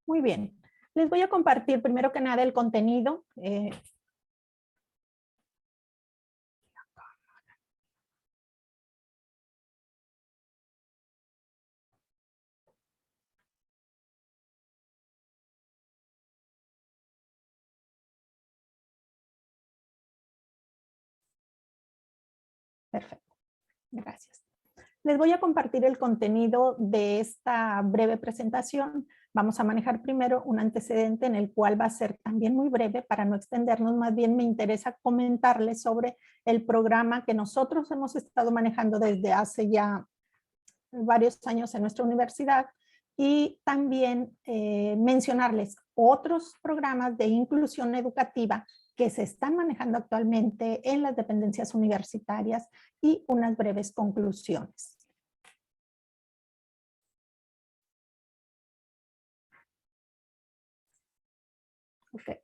Muy bien. Les voy a compartir primero que nada el contenido. Perfecto. Gracias. Les voy a compartir el contenido de esta breve presentación. Vamos a manejar primero un antecedente en el cual va a ser también muy breve para no extendernos. Más bien me interesa comentarles sobre el programa que nosotros hemos estado manejando desde hace ya varios años en nuestra universidad y también mencionarles otros programas de inclusión educativa que se están manejando actualmente en las dependencias universitarias y unas breves conclusiones. Okay.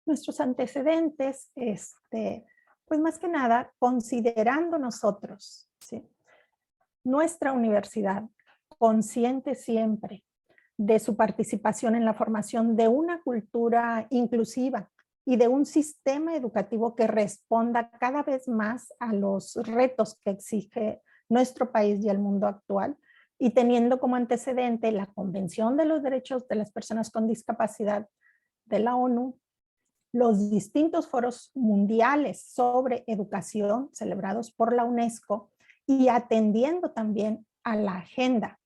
Nuestros antecedentes, pues más que nada, considerando nosotros, ¿sí?, nuestra universidad, consciente siempre de su participación en la formación de una cultura inclusiva y de un sistema educativo que responda cada vez más a los retos que exige nuestro país y el mundo actual, y teniendo como antecedente la Convención de los Derechos de las Personas con Discapacidad de la ONU, los distintos foros mundiales sobre educación celebrados por la UNESCO y atendiendo también a la Agenda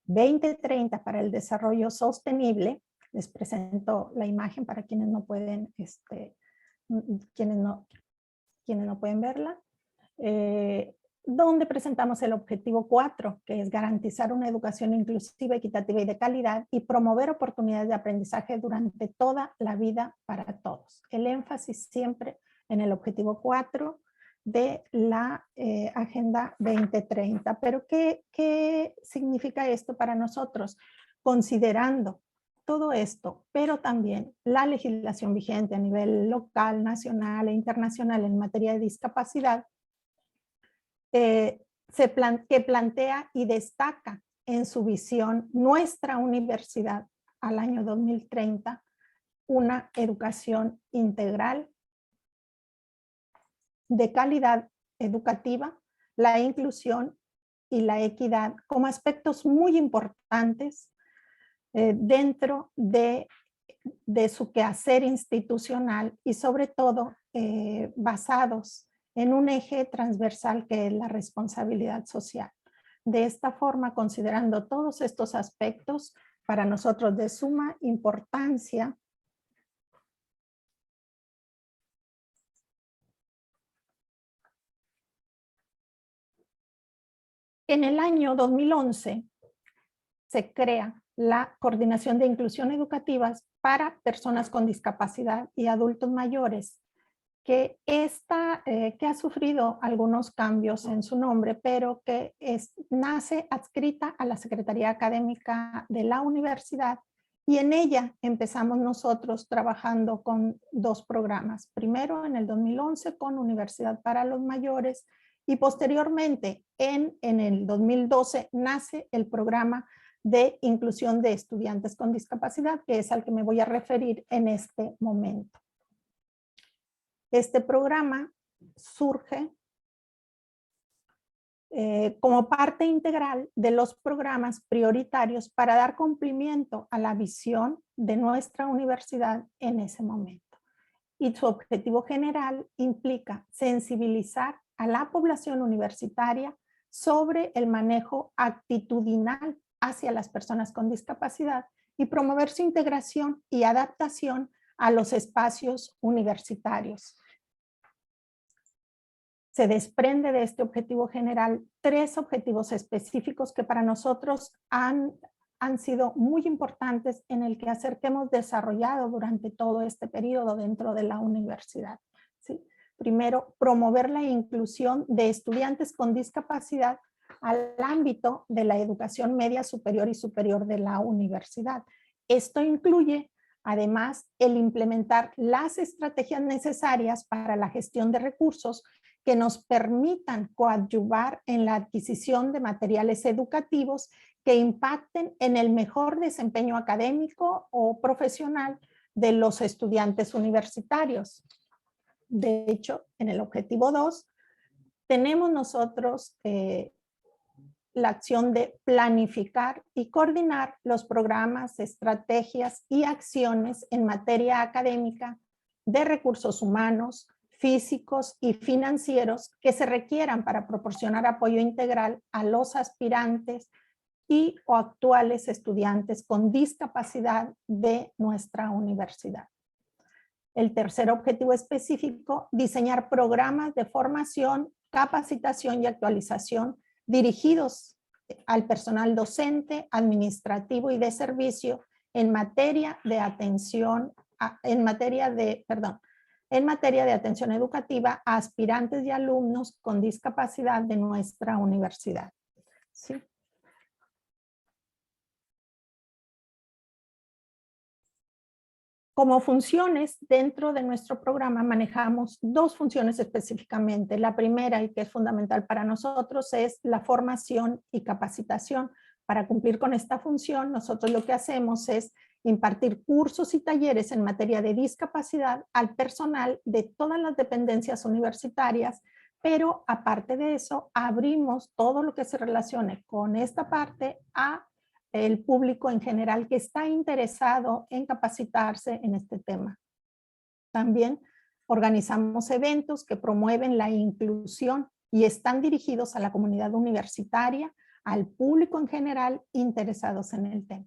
2030 para el Desarrollo Sostenible. Les presento la imagen para quienes no pueden, quienes no pueden verla. Donde presentamos el objetivo 4, que es garantizar una educación inclusiva, equitativa y de calidad y promover oportunidades de aprendizaje durante toda la vida para todos. El énfasis siempre en el objetivo 4 de la Agenda 2030. Pero ¿qué significa esto para nosotros? Considerando todo esto, pero también la legislación vigente a nivel local, nacional e internacional en materia de discapacidad, que plantea y destaca en su visión nuestra universidad al año 2030, una educación integral de calidad educativa, la inclusión y la equidad como aspectos muy importantes dentro de su quehacer institucional y sobre todo basados en un eje transversal que es la responsabilidad social. De esta forma, considerando todos estos aspectos, para nosotros de suma importancia, en el año 2011 se crea la Coordinación de Inclusión Educativa para Personas con Discapacidad y Adultos Mayores, que ha sufrido algunos cambios en su nombre, pero que nace adscrita a la Secretaría Académica de la Universidad, y en ella empezamos nosotros trabajando con 2 programas. Primero en el 2011 con Universidad para los Mayores y posteriormente en el 2012 nace el programa de inclusión de estudiantes con discapacidad, que es al que me voy a referir en este momento. Este programa surge como parte integral de los programas prioritarios para dar cumplimiento a la visión de nuestra universidad en ese momento. Y su objetivo general implica sensibilizar a la población universitaria sobre el manejo actitudinal hacia las personas con discapacidad y promover su integración y adaptación a los espacios universitarios. Se desprende de este objetivo general 3 objetivos específicos que para nosotros han sido muy importantes en el quehacer que hemos desarrollado durante todo este periodo dentro de la universidad, ¿sí? Primero, promover la inclusión de estudiantes con discapacidad al ámbito de la educación media superior y superior de la universidad. Esto incluye además el implementar las estrategias necesarias para la gestión de recursos que nos permitan coadyuvar en la adquisición de materiales educativos que impacten en el mejor desempeño académico o profesional de los estudiantes universitarios. De hecho, en el objetivo 2, tenemos nosotros la acción de planificar y coordinar los programas, estrategias y acciones en materia académica de recursos humanos, físicos y financieros que se requieran para proporcionar apoyo integral a los aspirantes y o actuales estudiantes con discapacidad de nuestra universidad. El tercer objetivo específico, diseñar programas de formación, capacitación y actualización dirigidos al personal docente, administrativo y de servicio en materia de atención, en materia de atención educativa a aspirantes y alumnos con discapacidad de nuestra universidad. ¿Sí? Como funciones dentro de nuestro programa manejamos 2 funciones específicamente. La primera, y que es fundamental para nosotros, es la formación y capacitación. Para cumplir con esta función, nosotros lo que hacemos es impartir cursos y talleres en materia de discapacidad al personal de todas las dependencias universitarias, pero aparte de eso, abrimos todo lo que se relacione con esta parte a el público en general que está interesado en capacitarse en este tema. También organizamos eventos que promueven la inclusión y están dirigidos a la comunidad universitaria, al público en general interesados en el tema.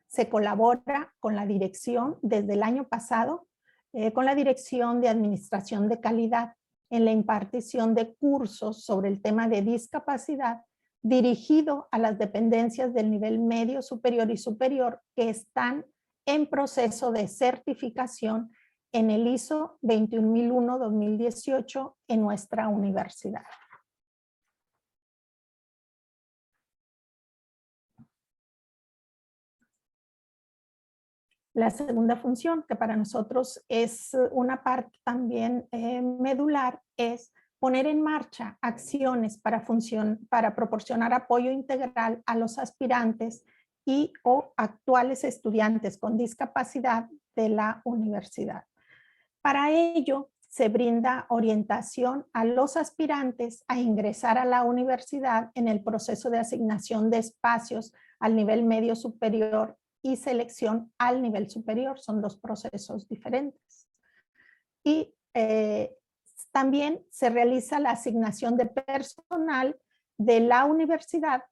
Se colabora con la dirección desde el año pasado, con la Dirección de Administración de Calidad en la impartición de cursos sobre el tema de discapacidad dirigido a las dependencias del nivel medio, superior y superior que están en proceso de certificación en el ISO 21001-2018 en nuestra universidad. La segunda función, que para nosotros es una parte también medular, es poner en marcha acciones para proporcionar apoyo integral a los aspirantes y o actuales estudiantes con discapacidad de la universidad. Para ello, se brinda orientación a los aspirantes a ingresar a la universidad en el proceso de asignación de espacios al nivel medio superior y selección al nivel superior. Son 2 procesos diferentes. Y también se realiza la asignación de personal de la universidad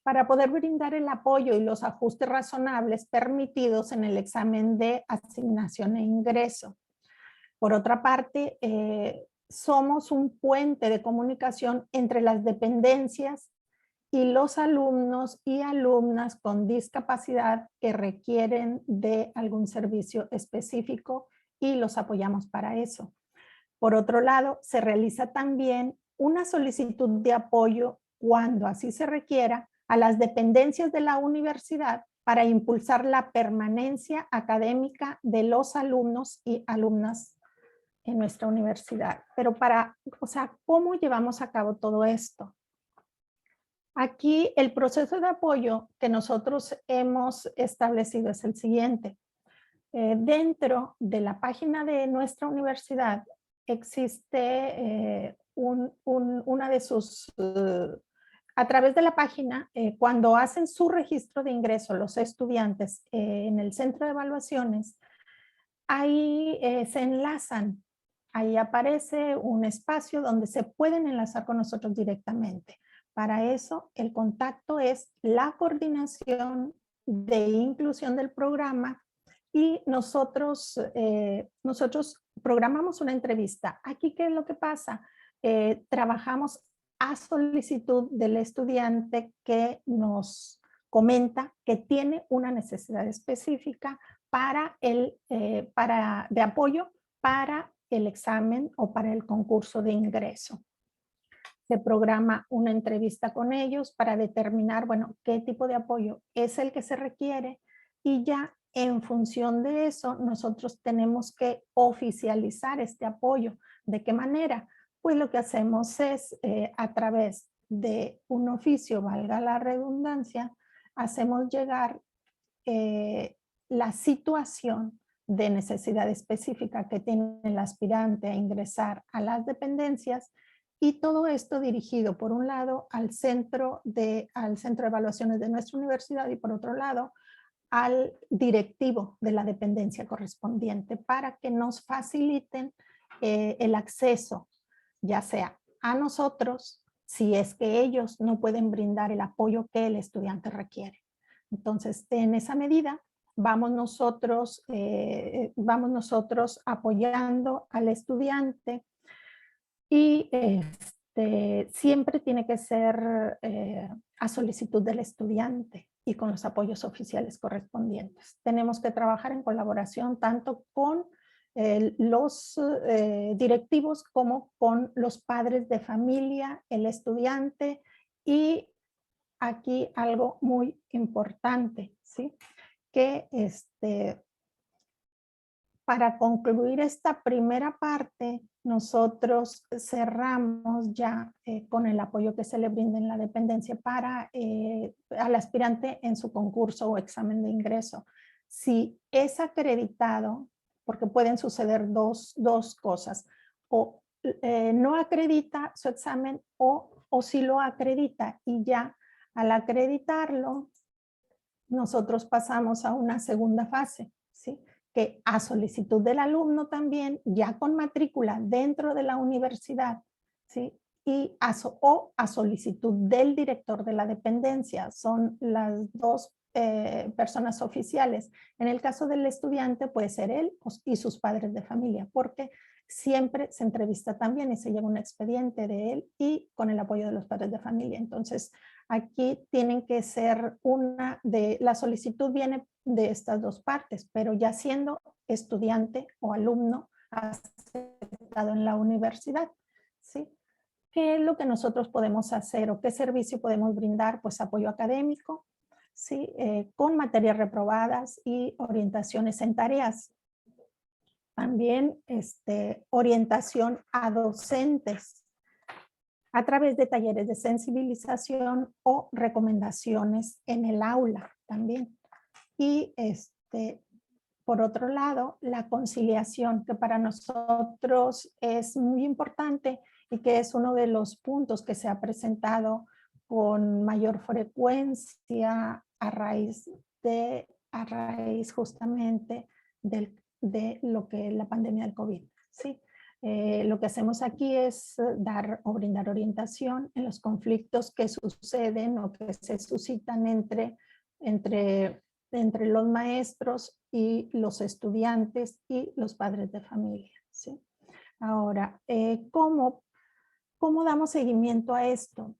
para poder brindar el apoyo y los ajustes razonables permitidos en el examen de asignación e ingreso. Por otra parte, somos un puente de comunicación entre las dependencias y los alumnos y alumnas con discapacidad que requieren de algún servicio específico y los apoyamos para eso. Por otro lado, se realiza también una solicitud de apoyo cuando así se requiera a las dependencias de la universidad para impulsar la permanencia académica de los alumnos y alumnas en nuestra universidad. Pero ¿cómo llevamos a cabo todo esto? Aquí el proceso de apoyo que nosotros hemos establecido es el siguiente. Dentro de la página de nuestra universidad existe una de sus... a través de la página, cuando hacen su registro de ingreso los estudiantes en el centro de evaluaciones, ahí se enlazan. Ahí aparece un espacio donde se pueden enlazar con nosotros directamente. Para eso, el contacto es la coordinación de inclusión del programa y nosotros programamos una entrevista. Aquí, ¿qué es lo que pasa? Trabajamos a solicitud del estudiante que nos comenta que tiene una necesidad específica de apoyo para el examen o para el concurso de ingreso. Se programa una entrevista con ellos para determinar, bueno, qué tipo de apoyo es el que se requiere y ya en función de eso nosotros tenemos que oficializar este apoyo. ¿De qué manera? pues lo que hacemos es, a través de un oficio, valga la redundancia, hacemos llegar la situación de necesidad específica que tiene el aspirante a ingresar a las dependencias, y todo esto dirigido por un lado al centro de evaluaciones de nuestra universidad y por otro lado al directivo de la dependencia correspondiente, para que nos faciliten el acceso, ya sea a nosotros, si es que ellos no pueden brindar el apoyo que el estudiante requiere. Entonces, en esa medida, vamos nosotros apoyando al estudiante, y siempre tiene que ser a solicitud del estudiante y con los apoyos oficiales correspondientes. Tenemos que trabajar en colaboración tanto con los directivos como con los padres de familia, el estudiante, y aquí algo muy importante, ¿sí? Que para concluir esta primera parte, nosotros cerramos ya con el apoyo que se le brinda en la dependencia para al aspirante en su concurso o examen de ingreso. Si es acreditado, porque pueden suceder dos cosas, o no acredita su examen o si lo acredita, y ya al acreditarlo, nosotros pasamos a una segunda fase, ¿sí? Que a solicitud del alumno también, ya con matrícula dentro de la universidad, ¿sí? Y a solicitud del director de la dependencia, son las dos personas oficiales. En el caso del estudiante puede ser él y sus padres de familia, porque siempre se entrevista también y se lleva un expediente de él y con el apoyo de los padres de familia. Entonces, aquí tienen que ser la solicitud viene de estas dos partes, pero ya siendo estudiante o alumno aceptado en la universidad, ¿sí? ¿Qué es lo que nosotros podemos hacer o qué servicio podemos brindar? Pues apoyo académico, ¿sí? Con materias reprobadas y orientaciones en tareas. También orientación a docentes a través de talleres de sensibilización o recomendaciones en el aula también. Y por otro lado, la conciliación, que para nosotros es muy importante y que es uno de los puntos que se ha presentado con mayor frecuencia a raíz justamente de lo que es la pandemia del COVID, ¿sí? Lo que hacemos aquí es dar o brindar orientación en los conflictos que suceden o que se suscitan entre los maestros y los estudiantes y los padres de familia, ¿sí? Ahora, ¿cómo damos seguimiento a esto?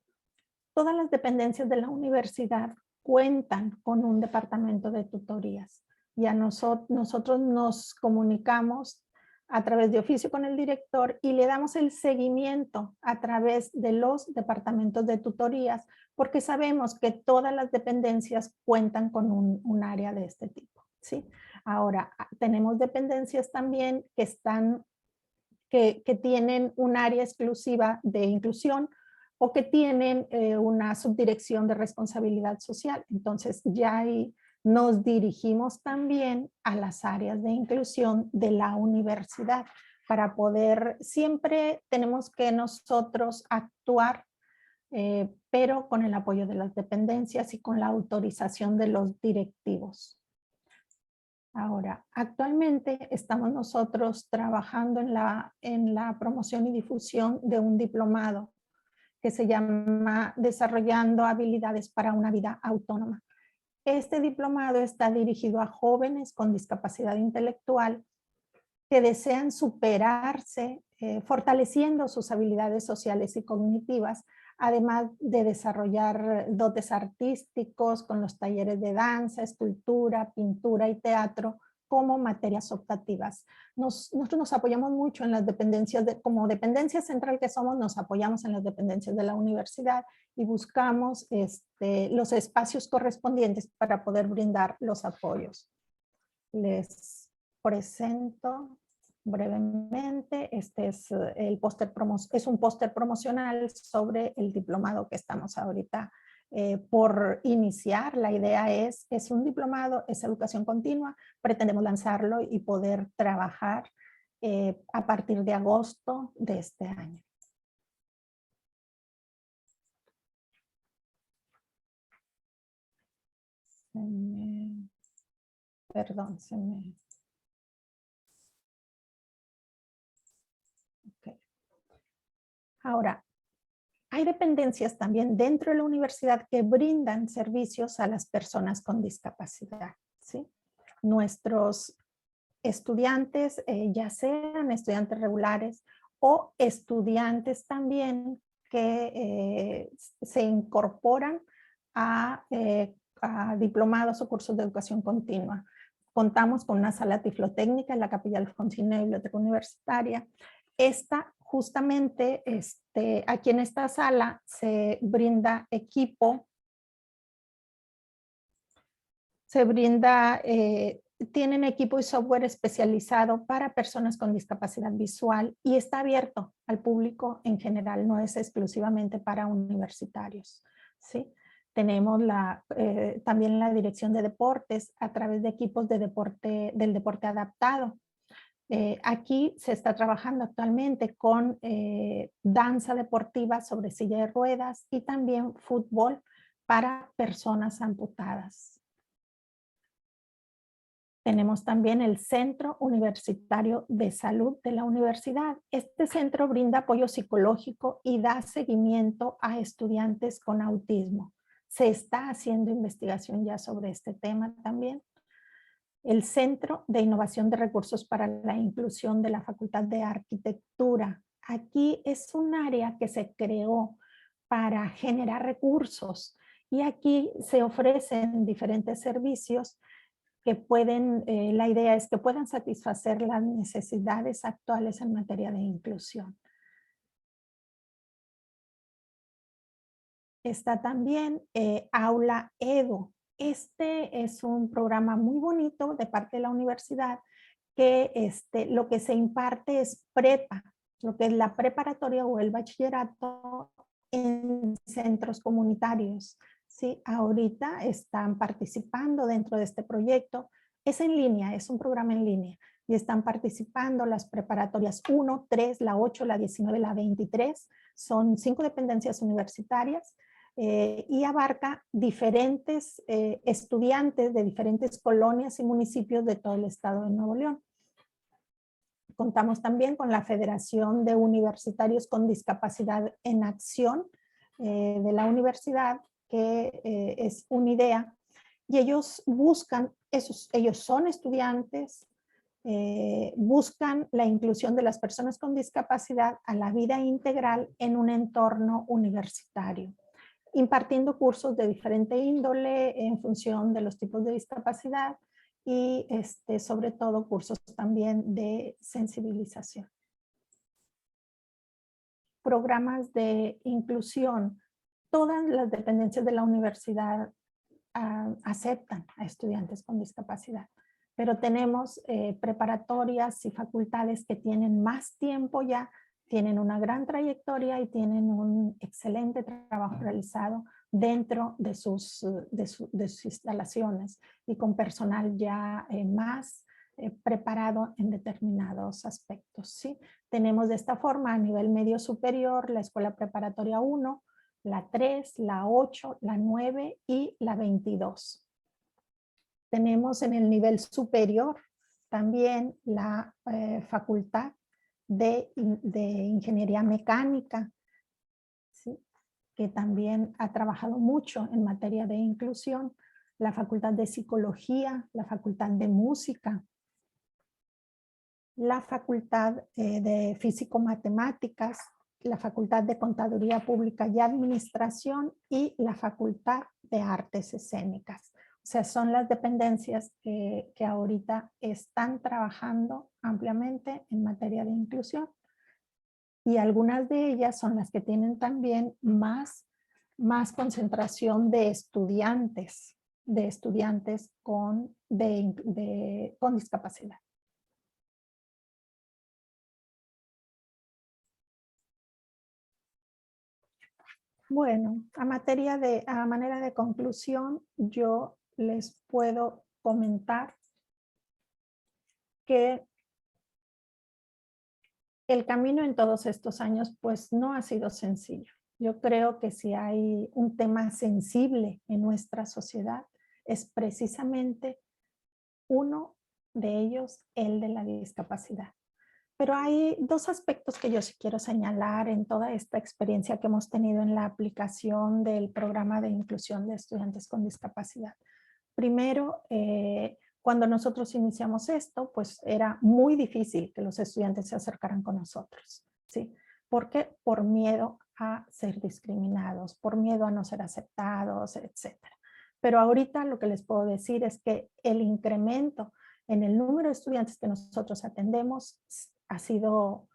Todas las dependencias de la universidad cuentan con un departamento de tutorías, y a nosotros nos comunicamos a través de oficio con el director y le damos el seguimiento a través de los departamentos de tutorías, porque sabemos que todas las dependencias cuentan con un área de este tipo, ¿sí? Ahora, tenemos dependencias también que tienen un área exclusiva de inclusión o que tienen una subdirección de responsabilidad social. Entonces, ya ahí nos dirigimos también a las áreas de inclusión de la universidad para poder, siempre tenemos que nosotros actuar, pero con el apoyo de las dependencias y con la autorización de los directivos. Ahora, actualmente estamos nosotros trabajando en la promoción y difusión de un diplomado que se llama Desarrollando habilidades para una vida autónoma. Este diplomado está dirigido a jóvenes con discapacidad intelectual que desean superarse, fortaleciendo sus habilidades sociales y cognitivas, además de desarrollar dotes artísticos con los talleres de danza, escultura, pintura y teatro como materias optativas. Nosotros nos apoyamos mucho en las dependencias, como dependencia central que somos, nos apoyamos en las dependencias de la universidad y buscamos los espacios correspondientes para poder brindar los apoyos. Les presento brevemente. Este es el póster es un póster promocional sobre el diplomado que estamos ahorita por iniciar. La idea es un diplomado, es educación continua. Pretendemos lanzarlo y poder trabajar a partir de agosto de este año. Perdón, se me... Okay. Ahora, hay dependencias también dentro de la universidad que brindan servicios a las personas con discapacidad, ¿sí? Nuestros estudiantes, ya sean estudiantes regulares o estudiantes también que se incorporan a diplomados o cursos de educación continua. Contamos con una sala tiflotécnica en la Capilla Alfonsina de Biblioteca Universitaria. Esta, justamente, aquí en esta sala se brinda equipo, tienen equipo y software especializado para personas con discapacidad visual y está abierto al público en general, no es exclusivamente para universitarios, ¿sí? Tenemos también la dirección de deportes a través de equipos de del deporte adaptado. Aquí se está trabajando actualmente con danza deportiva sobre silla de ruedas y también fútbol para personas amputadas. Tenemos también el Centro Universitario de Salud de la universidad. Este centro brinda apoyo psicológico y da seguimiento a estudiantes con autismo. Se está haciendo investigación ya sobre este tema también. El Centro de Innovación de Recursos para la Inclusión de la Facultad de Arquitectura. Aquí es un área que se creó para generar recursos y aquí se ofrecen diferentes servicios que pueden, la idea es que puedan satisfacer las necesidades actuales en materia de inclusión. Está también Aula Edu. Este es un programa muy bonito de parte de la universidad que lo que se imparte es prepa, lo que es la preparatoria o el bachillerato en centros comunitarios. Sí, ahorita están participando dentro de este proyecto. Es en línea, es un programa en línea y están participando las preparatorias 1, 3, la 8, la 19, la 23. Son 5 dependencias universitarias y abarca diferentes estudiantes de diferentes colonias y municipios de todo el estado de Nuevo León. Contamos también con la Federación de Universitarios con Discapacidad en Acción de la universidad, que es UNIDEA, y ellos buscan, ellos son estudiantes, buscan la inclusión de las personas con discapacidad a la vida integral en un entorno universitario, impartiendo cursos de diferente índole en función de los tipos de discapacidad y sobre todo cursos también de sensibilización. Programas de inclusión. Todas las dependencias de la universidad aceptan a estudiantes con discapacidad, pero tenemos preparatorias y facultades que tienen más tiempo ya, tienen una gran trayectoria y tienen un excelente trabajo realizado dentro de sus instalaciones y con personal ya más preparado en determinados aspectos, ¿sí? Tenemos de esta forma a nivel medio superior la Escuela Preparatoria 1, la 3, la 8, la 9 y la 22. Tenemos en el nivel superior también la Facultad de Ingeniería Mecánica, ¿sí? Que también ha trabajado mucho en materia de inclusión, la Facultad de Psicología, la Facultad de Música, la Facultad de Físico-Matemáticas, la Facultad de Contaduría Pública y Administración y la Facultad de Artes Escénicas. O sea, son las dependencias que ahorita están trabajando ampliamente en materia de inclusión. Y algunas de ellas son las que tienen también más concentración de estudiantes con discapacidad. Bueno, a manera de conclusión, yo les puedo comentar que el camino en todos estos años pues no ha sido sencillo. Yo creo que si hay un tema sensible en nuestra sociedad es precisamente uno de ellos, el de la discapacidad. Pero hay dos aspectos que yo sí quiero señalar en toda esta experiencia que hemos tenido en la aplicación del programa de inclusión de estudiantes con discapacidad. Primero, cuando nosotros iniciamos esto, pues era muy difícil que los estudiantes se acercaran con nosotros, ¿sí? ¿Por qué? Por miedo a ser discriminados, por miedo a no ser aceptados, etcétera. Pero ahorita lo que les puedo decir es que el incremento en el número de estudiantes que nosotros atendemos ha sido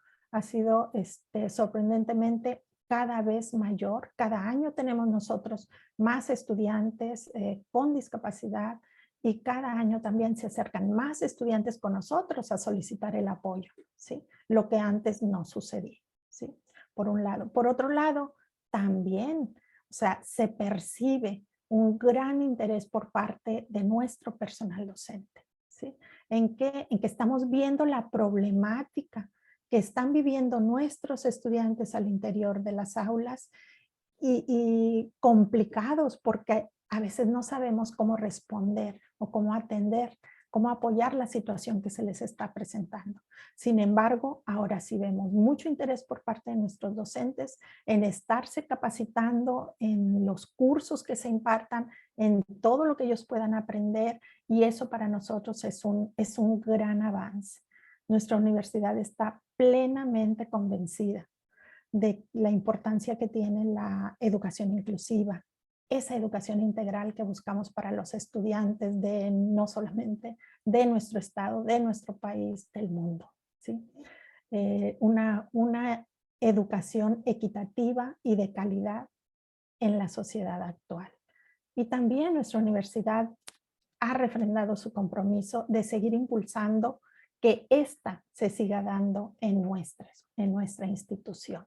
sorprendentemente cada vez mayor. Cada año tenemos nosotros más estudiantes con discapacidad y cada año también se acercan más estudiantes con nosotros a solicitar el apoyo, ¿sí? Lo que antes no sucedía, ¿sí? Por un lado. Por otro lado, también, o sea, se percibe un gran interés por parte de nuestro personal docente, ¿sí? En que estamos viendo la problemática que están viviendo nuestros estudiantes al interior de las aulas y complicados porque a veces no sabemos cómo responder o cómo atender, cómo apoyar la situación que se les está presentando. Sin embargo, ahora sí vemos mucho interés por parte de nuestros docentes en estarse capacitando en los cursos que se impartan, en todo lo que ellos puedan aprender, y eso para nosotros es un gran avance. Nuestra universidad está plenamente convencida de la importancia que tiene la educación inclusiva, esa educación integral que buscamos para los estudiantes de no solamente de nuestro estado, de nuestro país, del mundo, ¿sí? Una educación equitativa y de calidad en la sociedad actual. Y también nuestra universidad ha refrendado su compromiso de seguir impulsando que esta se siga dando en nuestra institución.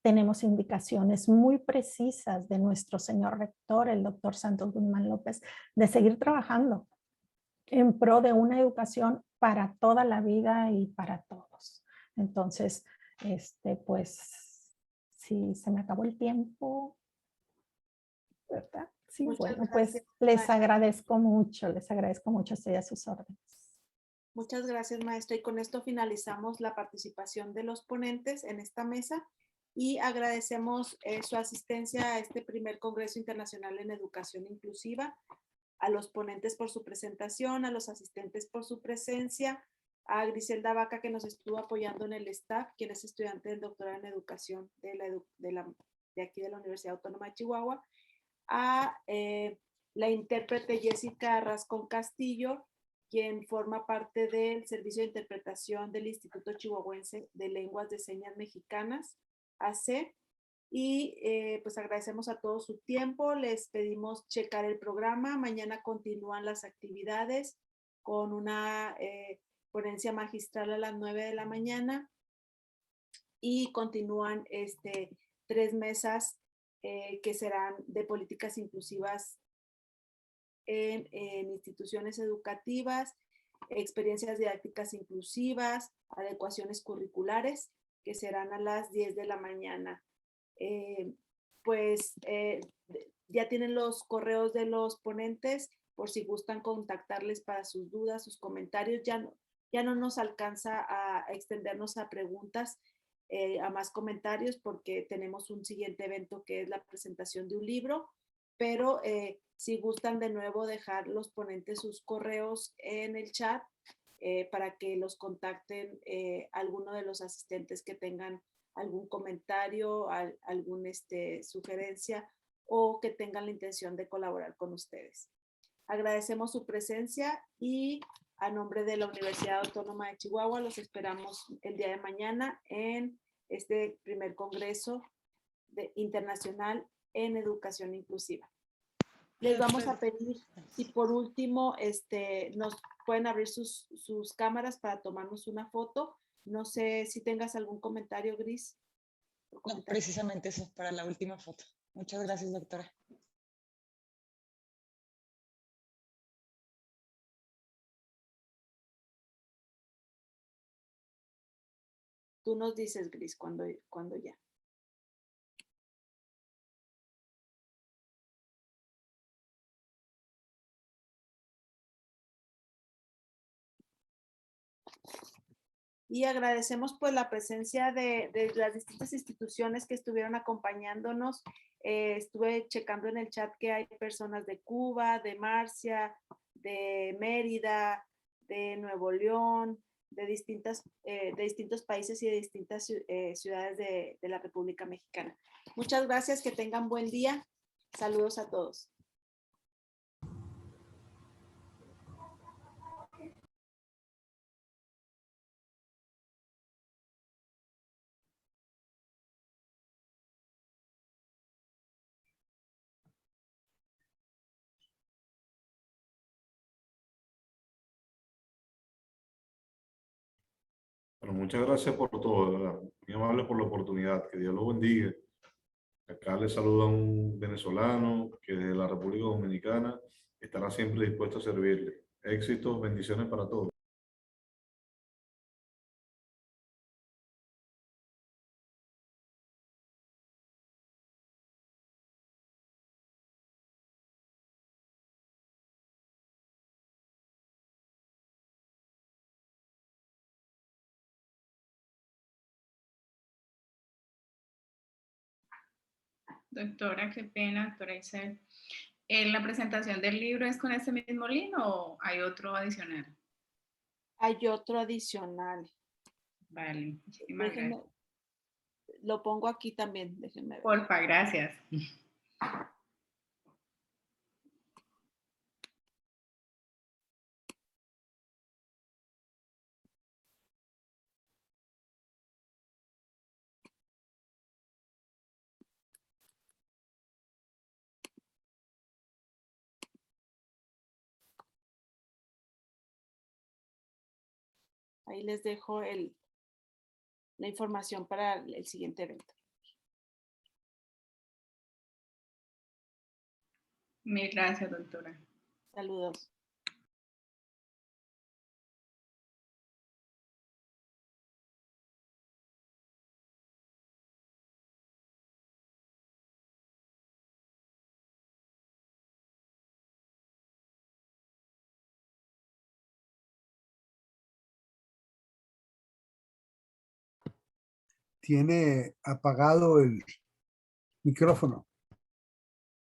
Tenemos indicaciones muy precisas de nuestro señor rector, el doctor Santos Guzmán López, de seguir trabajando en pro de una educación para toda la vida y para todos. Entonces, pues, si se me acabó el tiempo, ¿verdad? Sí, Muchas bueno, gracias, pues les maestra. agradezco mucho, estoy a sus órdenes. Muchas gracias, maestra. Y con esto finalizamos la participación de los ponentes en esta mesa y agradecemos su asistencia a este primer Congreso Internacional en Educación Inclusiva, a los ponentes por su presentación, a los asistentes por su presencia, a Griselda Vaca que nos estuvo apoyando en el staff, quien es estudiante del doctorado en Educación de aquí de la Universidad Autónoma de Chihuahua, a la intérprete Jessica Rascón Castillo, quien forma parte del Servicio de Interpretación del Instituto Chihuahuense de Lenguas de Señas Mexicanas, AC, y pues agradecemos a todos su tiempo, les pedimos checar el programa, mañana continúan las actividades con una ponencia magistral a las 9 de la mañana y continúan 3 mesas que serán de políticas inclusivas en instituciones educativas, experiencias didácticas inclusivas, adecuaciones curriculares, que serán a las 10 de la mañana. Ya tienen los correos de los ponentes por si gustan contactarles para sus dudas, sus comentarios. Ya no nos alcanza a extendernos a preguntas, a más comentarios, porque tenemos un siguiente evento que es la presentación de un libro, pero si gustan de nuevo dejar los ponentes sus correos en el chat para que los contacten alguno de los asistentes que tengan algún comentario, alguna sugerencia o que tengan la intención de colaborar con ustedes. Agradecemos su presencia y a nombre de la Universidad Autónoma de Chihuahua los esperamos el día de mañana en este primer Congreso Internacional en Educación Inclusiva. Les vamos a pedir, y por último, nos pueden abrir sus cámaras para tomarnos una foto. No sé si tengas algún comentario, Gris. No, precisamente eso, para la última foto. Muchas gracias, doctora. Tú nos dices, Gris, cuando ya. Y agradecemos pues la presencia de las distintas instituciones que estuvieron acompañándonos. Estuve checando en el chat que hay personas de Cuba, de Marcia, de Mérida, de Nuevo León, de distintos países y de distintas ciudades de la República Mexicana. Muchas gracias, que tengan buen día. Saludos a todos. Bueno, muchas gracias por todo, de verdad. Muy amable por la oportunidad. Que Dios los bendiga. Acá les saluda un venezolano que desde la República Dominicana estará siempre dispuesto a servirle. Éxitos, bendiciones para todos. Doctora, qué pena, doctora Isel. ¿La presentación del libro es con este mismo link o hay otro adicional? Hay otro adicional. Vale, muchísimas gracias. Lo pongo aquí también, déjenme ver. Porfa, gracias. Ahí les dejo la información para el siguiente evento. Mil gracias, doctora. Saludos. Tiene apagado el micrófono.